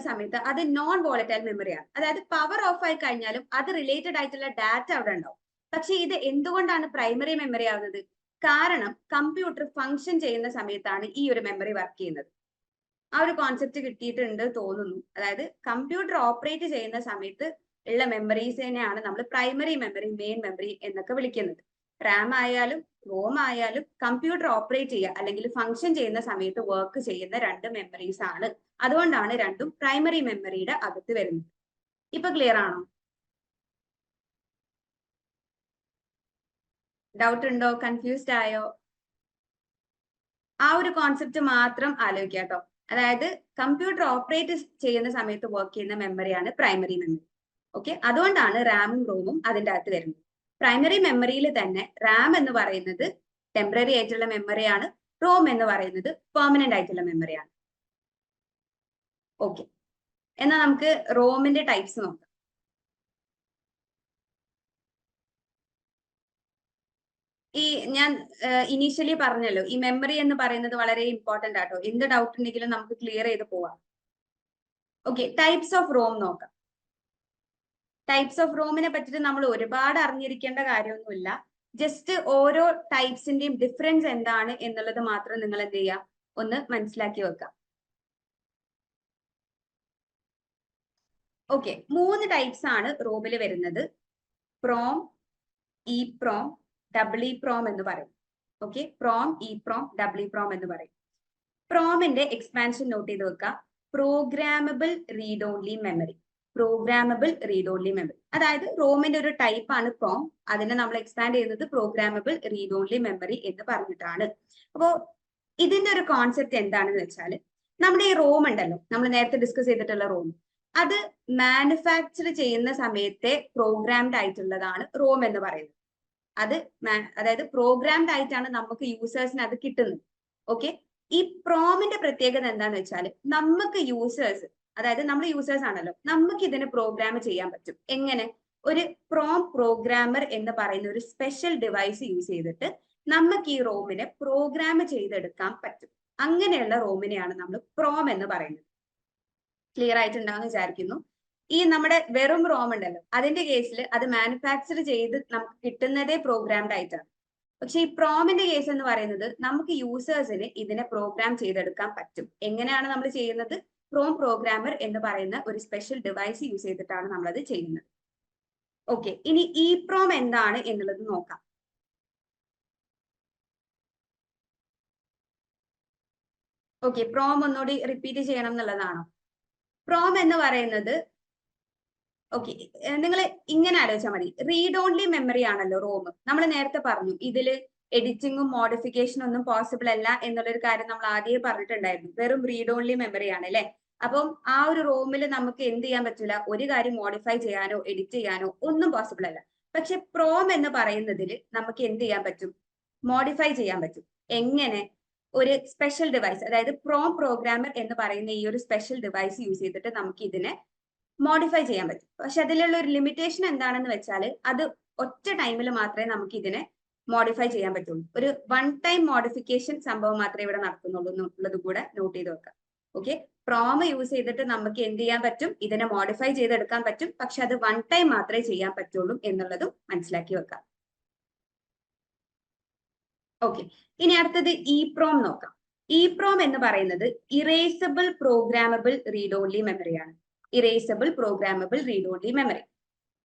സമയത്ത് അത് നോൺ വോളറ്റൈൽ മെമ്മറിയാണ്. അതായത് പവർ ഓഫ് ആയി കഴിഞ്ഞാലും അത് റിലേറ്റഡ് ആയിട്ടുള്ള ഡാറ്റ അവിടെ ഉണ്ടാവും. പക്ഷെ ഇത് എന്തുകൊണ്ടാണ് പ്രൈമറി മെമ്മറി ആവുന്നത്? കാരണം കമ്പ്യൂട്ടർ ഫംഗ്ഷൻ ചെയ്യുന്ന സമയത്താണ് ഈ ഒരു മെമ്മറി വർക്ക് ചെയ്യുന്നത്. ആ ഒരു കോൺസെപ്റ്റ് കിട്ടിയിട്ടുണ്ട് തോന്നുന്നു. അതായത് കമ്പ്യൂട്ടർ ഓപ്പറേറ്റ് ചെയ്യുന്ന സമയത്ത് ഉള്ള മെമ്മറീസിനെയാണ് നമ്മൾ പ്രൈമറി മെമ്മറി, മെയിൻ മെമ്മറി എന്നൊക്കെ വിളിക്കുന്നത്. റാം ആയാലും റോം ആയാലും കമ്പ്യൂട്ടർ ഓപ്പറേറ്റ് ചെയ്യുക അല്ലെങ്കിൽ ഫംഗ്ഷൻ ചെയ്യുന്ന സമയത്ത് വർക്ക് ചെയ്യുന്ന രണ്ട് മെമ്മറീസ് ആണ്. അതുകൊണ്ടാണ് രണ്ടും പ്രൈമറി മെമ്മറിയുടെ അകത്ത് വരുന്നത്. ഇപ്പൊ ക്ലിയർ ആണോ? ഡൗട്ട് ഉണ്ടോ? കൺഫ്യൂസ്ഡ് ആയോ? ആ ഒരു കോൺസെപ്റ്റ് മാത്രം ആലോചിക്കുക കേട്ടോ. അതായത് കമ്പ്യൂട്ടർ ഓപ്പറേറ്റ് ചെയ്യുന്ന സമയത്ത് വർക്ക് ചെയ്യുന്ന മെമ്മറിയാണ് പ്രൈമറി മെമ്മറി. ഓക്കെ, അതുകൊണ്ടാണ് റാമും റോമും അതിൻ്റെ അകത്ത് വരുന്നത്. പ്രൈമറി മെമ്മറിയിൽ തന്നെ റാം എന്ന് പറയുന്നത് ടെമ്പററി ആയിട്ടുള്ള മെമ്മറിയാണ്, റോം എന്ന് പറയുന്നത് പെർമനന്റ് ആയിട്ടുള്ള മെമ്മറിയാണ്. ഓക്കെ, എന്നാൽ നമുക്ക് റോമിന്റെ ടൈപ്സ് നോക്കാം. ഈ ഞാൻ ഇനീഷ്യലി പറഞ്ഞല്ലോ, ഈ മെമ്മറി എന്ന് പറയുന്നത് വളരെ ഇമ്പോർട്ടന്റ് ആട്ടോ. എന്ത് ഡൗട്ട് ഉണ്ടെങ്കിലും നമുക്ക് ക്ലിയർ ചെയ്ത് പോവാം. ഓക്കെ, ടൈപ്സ് ഓഫ് റോം നോക്കാം. ടൈപ്സ് ഓഫ് റോമിനെ പറ്റിയിട്ട് നമ്മൾ ഒരുപാട് അറിഞ്ഞിരിക്കേണ്ട കാര്യമൊന്നുമില്ല. ജസ്റ്റ് ഓരോ ടൈപ്സിന്റെയും ഡിഫറൻസ് എന്താണ് എന്നുള്ളത് മാത്രം നിങ്ങൾ എന്ത് ചെയ്യുക, ഒന്ന് മനസ്സിലാക്കി വെക്കാം. ഓക്കെ, 3 ടൈപ്സ് ആണ് റോമിൽ വരുന്നത്. PROM, E PROM, double E PROM എന്ന് പറയും. Okay, PROM, E PROM, double E PROM എന്ന് പറയും. പ്രോമിന്റെ എക്സ്പാൻഷൻ നോട്ട് ചെയ്ത് വെക്കുക. Programmable read only memory. Programmable read only memory, അതായത് റോമിന്റെ ഒരു ടൈപ്പ് ആണ് പ്രോം. അതിനെ നമ്മൾ എക്സ്പാൻഡ് ചെയ്യുന്നത് പ്രോഗ്രാമബിൾ റീഡ് ഓൺലി മെമ്മറി എന്ന് പറഞ്ഞിട്ടാണ്. അപ്പോ ഇതിന്റെ ഒരു കോൺസെപ്റ്റ് എന്താണെന്ന് വെച്ചാൽ, നമ്മുടെ ഈ റോം ഉണ്ടല്ലോ, നമ്മൾ നേരത്തെ ഡിസ്കസ് ചെയ്തിട്ടുള്ള റോം, അത് മാനുഫാക്ചർ ചെയ്യുന്ന സമയത്തെ പ്രോഗ്രാംഡ് ആയിട്ടുള്ളതാണ് റോം എന്ന് പറയുന്നത്. അതായത് പ്രോഗ്രാംഡ് ആയിട്ടാണ് നമുക്ക് യൂസേഴ്സിന് അത് കിട്ടുന്നത്. ഓക്കെ, ഈ പ്രോമിന്റെ പ്രത്യേകത എന്താന്ന് വെച്ചാൽ, നമുക്ക് യൂസേഴ്സ്, അതായത് നമ്മൾ യൂസേഴ്സ് ആണല്ലോ, നമുക്ക് ഇതിനെ പ്രോഗ്രാം ചെയ്യാൻ പറ്റും. എങ്ങനെ? ഒരു പ്രോം പ്രോഗ്രാമർ എന്ന് പറയുന്ന ഒരു സ്പെഷ്യൽ ഡിവൈസ് യൂസ് ചെയ്തിട്ട് നമുക്ക് ഈ റോമിനെ പ്രോഗ്രാം ചെയ്തെടുക്കാൻ പറ്റും. അങ്ങനെയുള്ള റോമിനെയാണ് നമ്മൾ പ്രോം എന്ന് പറയുന്നത്. ക്ലിയർ ആയിട്ടുണ്ടാവുമെന്ന് വിചാരിക്കുന്നു. ഈ നമ്മുടെ വെറും റോം ഉണ്ടല്ലോ, അതിന്റെ കേസിൽ അത് മാനുഫാക്ചർ ചെയ്ത് നമുക്ക് കിട്ടുന്നതേ പ്രോഗ്രാംഡ് ആയിട്ടാണ്. പക്ഷെ ഈ പ്രോമിന്റെ കേസ് എന്ന് പറയുന്നത് നമുക്ക് യൂസേഴ്സിന് ഇതിനെ പ്രോഗ്രാം ചെയ്തെടുക്കാൻ പറ്റും. എങ്ങനെയാണ് നമ്മൾ ചെയ്യുന്നത്? പ്രോം പ്രോഗ്രാമർ എന്ന് പറയുന്ന ഒരു സ്പെഷ്യൽ ഡിവൈസ് യൂസ് ചെയ്തിട്ടാണ് നമ്മളത് ചെയ്യുന്നത്. ഓക്കെ, ഇനി ഇ പ്രോം എന്താണ് എന്നുള്ളത് നോക്കാം. ഓക്കെ, പ്രോം ഒന്നുകൂടി റിപ്പീറ്റ് ചെയ്യണം എന്നുള്ളതാണോ? പ്രോം എന്ന് പറയുന്നത്, ഓക്കെ, നിങ്ങൾ ഇങ്ങനെ ആലോചിച്ചാൽ മതി. റീഡ് ഓൺലി മെമ്മറി ആണല്ലോ റോം. നമ്മൾ നേരത്തെ പറഞ്ഞു ഇതിൽ എഡിറ്റിങ്ങും മോഡിഫിക്കേഷനും ഒന്നും പോസിബിൾ അല്ല എന്നുള്ളൊരു കാര്യം നമ്മൾ ആദ്യമേ പറഞ്ഞിട്ടുണ്ടായിരുന്നു. വെറും റീഡ് ഓൺലി മെമ്മറി ആണ് അല്ലെ. അപ്പം ആ ഒരു റോമിൽ നമുക്ക് എന്ത് ചെയ്യാൻ പറ്റില്ല, ഒരു കാര്യം മോഡിഫൈ ചെയ്യാനോ എഡിറ്റ് ചെയ്യാനോ ഒന്നും പോസിബിൾ അല്ല. പക്ഷെ പ്രോം എന്ന് പറയുന്നതിൽ നമുക്ക് എന്ത് ചെയ്യാൻ പറ്റും? മോഡിഫൈ ചെയ്യാൻ പറ്റും. എങ്ങനെ? ഒരു സ്പെഷ്യൽ ഡിവൈസ്, അതായത് പ്രോം പ്രോഗ്രാമർ എന്ന് പറയുന്ന ഈ ഒരു സ്പെഷ്യൽ ഡിവൈസ് യൂസ് ചെയ്തിട്ട് നമുക്ക് ഇതിനെ മോഡിഫൈ ചെയ്യാൻ പറ്റും. പക്ഷെ അതിലുള്ള ഒരു ലിമിറ്റേഷൻ എന്താണെന്ന് വെച്ചാൽ അത് ഒറ്റ ടൈമിൽ മാത്രമേ നമുക്ക് ഇതിനെ മോഡിഫൈ ചെയ്യാൻ പറ്റുള്ളൂ. ഒരു വൺ ടൈം മോഡിഫിക്കേഷൻ സംഭവം മാത്രമേ ഇവിടെ നടക്കുന്നുള്ളൂ എന്നുള്ളത് കൂടെ നോട്ട് ചെയ്ത് വെക്കാം. ഓക്കെ, പ്രോം യൂസ് ചെയ്തിട്ട് നമുക്ക് എന്ത് ചെയ്യാൻ പറ്റും, ഇതിനെ മോഡിഫൈ ചെയ്തെടുക്കാൻ പറ്റും. പക്ഷെ അത് വൺ ടൈം മാത്രമേ ചെയ്യാൻ പറ്റുള്ളൂ എന്നുള്ളതും മനസ്സിലാക്കി വെക്കാം. ഓക്കെ, ഇനി അടുത്തത് ഇപ്രോം നോക്കാം. ഇപ്രോം എന്ന് പറയുന്നത് ഇറേസബിൾ പ്രോഗ്രാമബിൾ റീഡ് ഓൺലി മെമ്മറിയാണ്. Erasable programmable read only memory.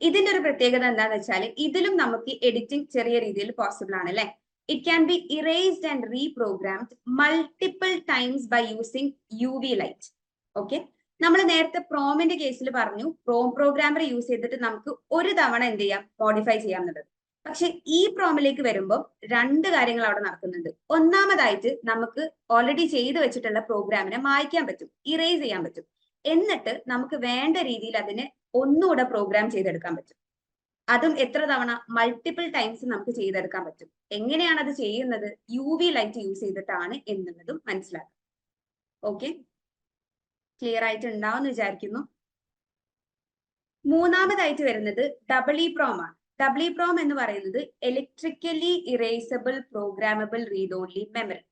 ഇതിന്റെ ഒരു പ്രത്യേകത എന്താണെന്ന് വെച്ചാൽ ഇതിലും നമുക്ക് എഡിറ്റിംഗ് ചെറിയ രീതിയിൽ പോസിബിൾ ആണ് അല്ലെ. It can be erased and reprogrammed multiple times by using UV light. Okay, നമ്മൾ നേരത്തെ പ്രോമിന്റെ കേസിൽ പറഞ്ഞു പ്രോം പ്രോഗ്രാമർ യൂസ് ചെയ്തിട്ട് നമുക്ക് ഒരു തവണ എന്ത് ചെയ്യാം, മോഡിഫൈ ചെയ്യാം എന്നുള്ളത്. പക്ഷെ ഈ പ്രോമിലേക്ക് വരുമ്പോൾ രണ്ട് കാര്യങ്ങൾ അവിടെ നടക്കുന്നുണ്ട്. ഒന്നാമതായിട്ട് നമുക്ക് ഓൾറെഡി ചെയ്തു വെച്ചിട്ടുള്ള പ്രോഗ്രാമിനെ മായ്ക്കാൻ പറ്റും, ഇറേസ് ചെയ്യാൻ പറ്റും. എന്നിട്ട് നമുക്ക് വേണ്ട രീതിയിൽ അതിനെ ഒന്നുകൂടെ പ്രോഗ്രാം ചെയ്തെടുക്കാൻ പറ്റും. അതും എത്ര തവണ, മൾട്ടിപ്പിൾ ടൈംസ് നമുക്ക് ചെയ്തെടുക്കാൻ പറ്റും. എങ്ങനെയാണ് അത് ചെയ്യുന്നത്, UV ലൈറ്റ് യൂസ് ചെയ്തിട്ടാണ് എന്നുള്ളതും മനസ്സിലാക്കാം. ഓക്കെ, ക്ലിയർ ആയിട്ട് ഉണ്ടാവും വിചാരിക്കുന്നു. മൂന്നാമതായിട്ട് വരുന്നത് ഡബിൾ ഇപ്രോം ആണ്. ഡബിൾ ഇപ്രോം എന്ന് പറയുന്നത് electrically erasable programmable read only memory.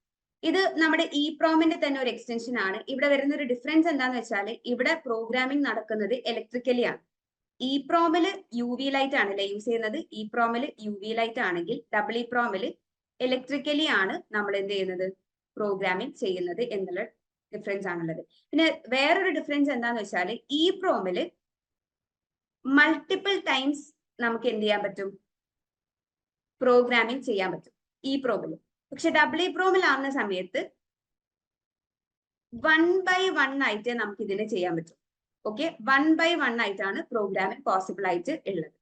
ഇത് നമ്മുടെ ഇപ്രോമിന്റെ തന്നെ ഒരു എക്സ്റ്റൻഷൻ ആണ്. ഇവിടെ വരുന്ന ഒരു ഡിഫറൻസ് എന്താന്ന് വെച്ചാൽ ഇവിടെ പ്രോഗ്രാമിംഗ് നടക്കുന്നത് ഇലക്ട്രിക്കലി ആണ്. ഇപ്രോമില് UV ലൈറ്റ് ആണല്ലേ യൂസ് ചെയ്യുന്നത്. ഇപ്രോമില് UV ലൈറ്റ് ആണെങ്കിൽ ഡബിൾ ഇപ്രോമില് ഇലക്ട്രിക്കലി ആണ് നമ്മൾ എന്ത് ചെയ്യുന്നത്, പ്രോഗ്രാമിംഗ് ചെയ്യുന്നത് എന്നുള്ള ഡിഫറൻസ് ആണുള്ളത്. പിന്നെ വേറൊരു ഡിഫറൻസ് എന്താന്ന് വെച്ചാൽ ഇപ്രോമില് മൾട്ടിപ്പിൾ ടൈംസ് നമുക്ക് എന്ത് ചെയ്യാൻ പറ്റും, പ്രോഗ്രാമിംഗ് ചെയ്യാൻ പറ്റും ഇപ്രോമില്. പക്ഷെ ഡബിൾ ഇപ്രോമിലാവുന്ന സമയത്ത് 1 by 1 ആയിട്ട് നമുക്ക് ഇതിനെ ചെയ്യാൻ പറ്റും. ഓക്കെ, 1 by 1 ആയിട്ടാണ് പ്രോഗ്രാമിംഗ് പോസിബിൾ ആയിട്ട് ഉള്ളത്.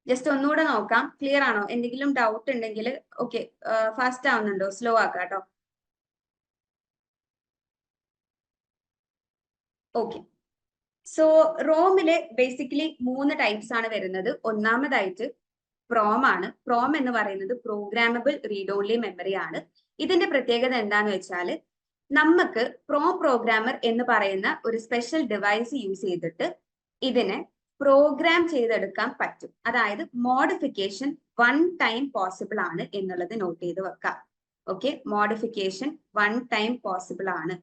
ജസ്റ്റ് ഒന്നുകൂടെ നോക്കാം, ക്ലിയർ ആണോ? എന്തെങ്കിലും ഡൗട്ട് ഉണ്ടെങ്കിൽ ഓക്കെ, ഫാസ്റ്റ് ആവുന്നുണ്ടോ, സ്ലോ ആക്കാം കേട്ടോ. ഓക്കെ, സോ റോമില് ബേസിക്കലി 3 ടൈപ്സ് ആണ് വരുന്നത്. ഒന്നാമതായിട്ട് പ്രോം ആണ്. പ്രോം എന്ന് പറയുന്നത് പ്രോഗ്രാമബിൾ റീഡ് ഓൺലി മെമ്മറി ആണ്. ഇതിന്റെ പ്രത്യേകത എന്താന്ന് വെച്ചാൽ നമുക്ക് പ്രോം പ്രോഗ്രാമർ എന്ന് പറയുന്ന ഒരു സ്പെഷ്യൽ ഡിവൈസ് യൂസ് ചെയ്തിട്ട് ഇതിനെ പ്രോഗ്രാം ചെയ്തെടുക്കാൻ പറ്റും. അതായത് മോഡിഫിക്കേഷൻ വൺ ടൈം പോസിബിൾ ആണ് എന്നുള്ളത് നോട്ട് ചെയ്ത് വെക്കാം. Okay, modification one time possible ആണ്.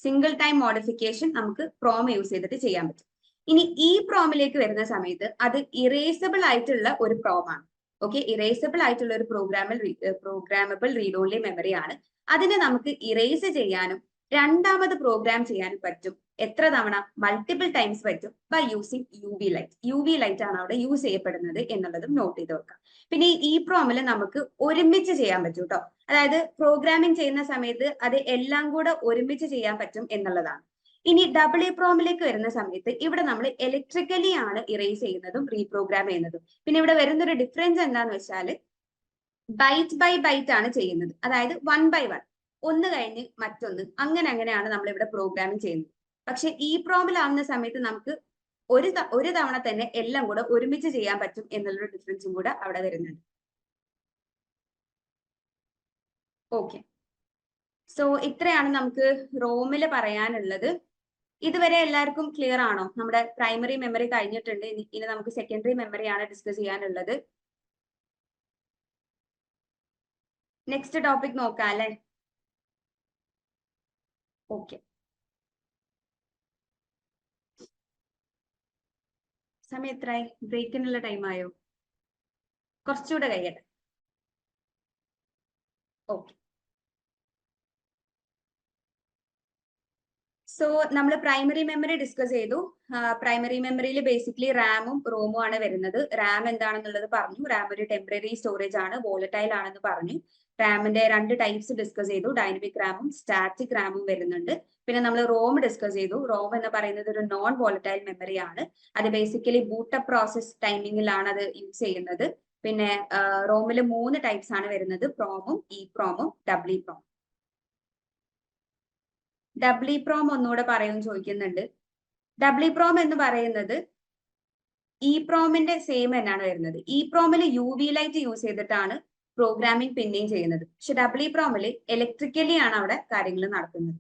സിംഗിൾ ടൈം മോഡിഫിക്കേഷൻ നമുക്ക് പ്രോം യൂസ് ചെയ്തിട്ട് ചെയ്യാൻ പറ്റും. ഇനി ഈ പ്രോമിലേക്ക് വരുന്ന സമയത്ത് അത് ഇറേസബിൾ ആയിട്ടുള്ള ഒരു പ്രോം ആണ്. ഓക്കെ, ഇറേസബിൾ ആയിട്ടുള്ള ഒരു പ്രോഗ്രാമബിൾ റീഡ് ഓൺലി മെമ്മറി ആണ്. അതിനെ നമുക്ക് ഇറേസ് ചെയ്യാനും രണ്ടാമത് പ്രോഗ്രാം ചെയ്യാനും പറ്റും. എത്ര തവണ, മൾട്ടിപ്പിൾ ടൈംസ് പറ്റും by using UV light. UV light ആണ് അവിടെ യൂസ് ചെയ്യപ്പെടുന്നത് എന്നുള്ളതും നോട്ട് ചെയ്ത് വെക്കാം. പിന്നെ ഈ പ്രോമിൽ നമുക്ക് ഒരുമിച്ച് ചെയ്യാൻ പറ്റും കേട്ടോ. അതായത് പ്രോഗ്രാമിംഗ് ചെയ്യുന്ന സമയത്ത് അത് എല്ലാം കൂടെ ഒരുമിച്ച് ചെയ്യാൻ പറ്റും എന്നുള്ളതാണ്. ഇനി ഡബിൾ ഇപ്രോമിലേക്ക് വരുന്ന സമയത്ത് ഇവിടെ നമ്മൾ ഇലക്ട്രിക്കലി ആണ് ഇറേസ് ചെയ്യുന്നതും റീപ്രോഗ്രാം ചെയ്യുന്നതും. പിന്നെ ഇവിടെ വരുന്നൊരു ഡിഫറൻസ് എന്താന്ന് വെച്ചാൽ ബൈറ്റ് ബൈ ബൈറ്റ് ആണ് ചെയ്യുന്നത്. അതായത് 1 by 1, ഒന്ന് കഴിഞ്ഞ് മറ്റൊന്ന്, അങ്ങനെയാണ് നമ്മൾ ഇവിടെ പ്രോഗ്രാമിംഗ് ചെയ്യുന്നത്. പക്ഷെ ഈ പ്രോമിലാവുന്ന സമയത്ത് നമുക്ക് ഒരു തവണ തന്നെ എല്ലാം കൂടെ ഒരുമിച്ച് ചെയ്യാൻ പറ്റും എന്നുള്ളൊരു ഡിഫറൻസും കൂടെ അവിടെ വരുന്നുണ്ട്. ഓക്കെ, സോ ഇത്രയാണ് നമുക്ക് റോമിൽ പറയാനുള്ളത്. ഇതുവരെ എല്ലാവർക്കും ക്ലിയർ ആണോ? നമ്മുടെ പ്രൈമറി മെമ്മറി കഴിഞ്ഞിട്ടുണ്ട്. ഇനി നമുക്ക് സെക്കൻഡറി മെമ്മറി ആണ് ഡിസ്കസ് ചെയ്യാനുള്ളത്. നെക്സ്റ്റ് ടോപ്പിക് നോക്കാം അല്ലെ. ഓക്കെ, സമയം എത്രയായി? ബ്രേക്കിനുള്ള ടൈം ആയോ? കുറച്ചുകൂടെ കഴിയട്ടെ. ഓക്കെ, സോ നമ്മൾ പ്രൈമറി മെമ്മറി ഡിസ്കസ് ചെയ്തു. പ്രൈമറി മെമ്മറിയിൽ ബേസിക്കലി റാമും റോമും ആണ് വരുന്നത്. റാം എന്താണെന്നുള്ളത് പറഞ്ഞു. റാം ഒരു ടെമ്പററി സ്റ്റോറേജ് ആണ്, വോളറ്റൈൽ ആണെന്ന് പറഞ്ഞു. റാമിന്റെ 2 ടൈപ്സ് ഡിസ്കസ് ചെയ്തു, ഡൈനമിക് റാമും സ്റ്റാറ്റിക് റാമും വരുന്നുണ്ട്. പിന്നെ നമ്മൾ റോം ഡിസ്കസ് ചെയ്തു. റോം എന്ന് പറയുന്നത് ഒരു നോൺ വോളറ്റൈൽ മെമ്മറി ആണ്. അത് ബേസിക്കലി ബൂട്ടപ്പ് പ്രോസസ് ടൈമിങ്ങിലാണ് അത് യൂസ് ചെയ്യുന്നത്. പിന്നെ റോമിൽ 3 ടൈപ്സ് ആണ് വരുന്നത്, പ്രോമും ഇപ്രോമും ഡബിൾ ഇപ്രോം. ഡബിൾ ഇപ്രോം ഒന്നുകൂടെ പറയുമെന്ന് ചോദിക്കുന്നുണ്ട്. ഡബിൾ ഇപ്രോം എന്ന് പറയുന്നത് ഇപ്രോമിന്റെ സെയിം തന്നെയാണ് വരുന്നത്. ഇപ്രോമിൽ UV ലൈറ്റ് യൂസ് ചെയ്തിട്ടാണ് പ്രോഗ്രാമിംഗ് പിന്നെയും ചെയ്യുന്നത്. പക്ഷെ ഡബിൾ ഇ പ്രോമിൽ ഇലക്ട്രിക്കലി ആണ് അവിടെ കാര്യങ്ങൾ നടക്കുന്നത്.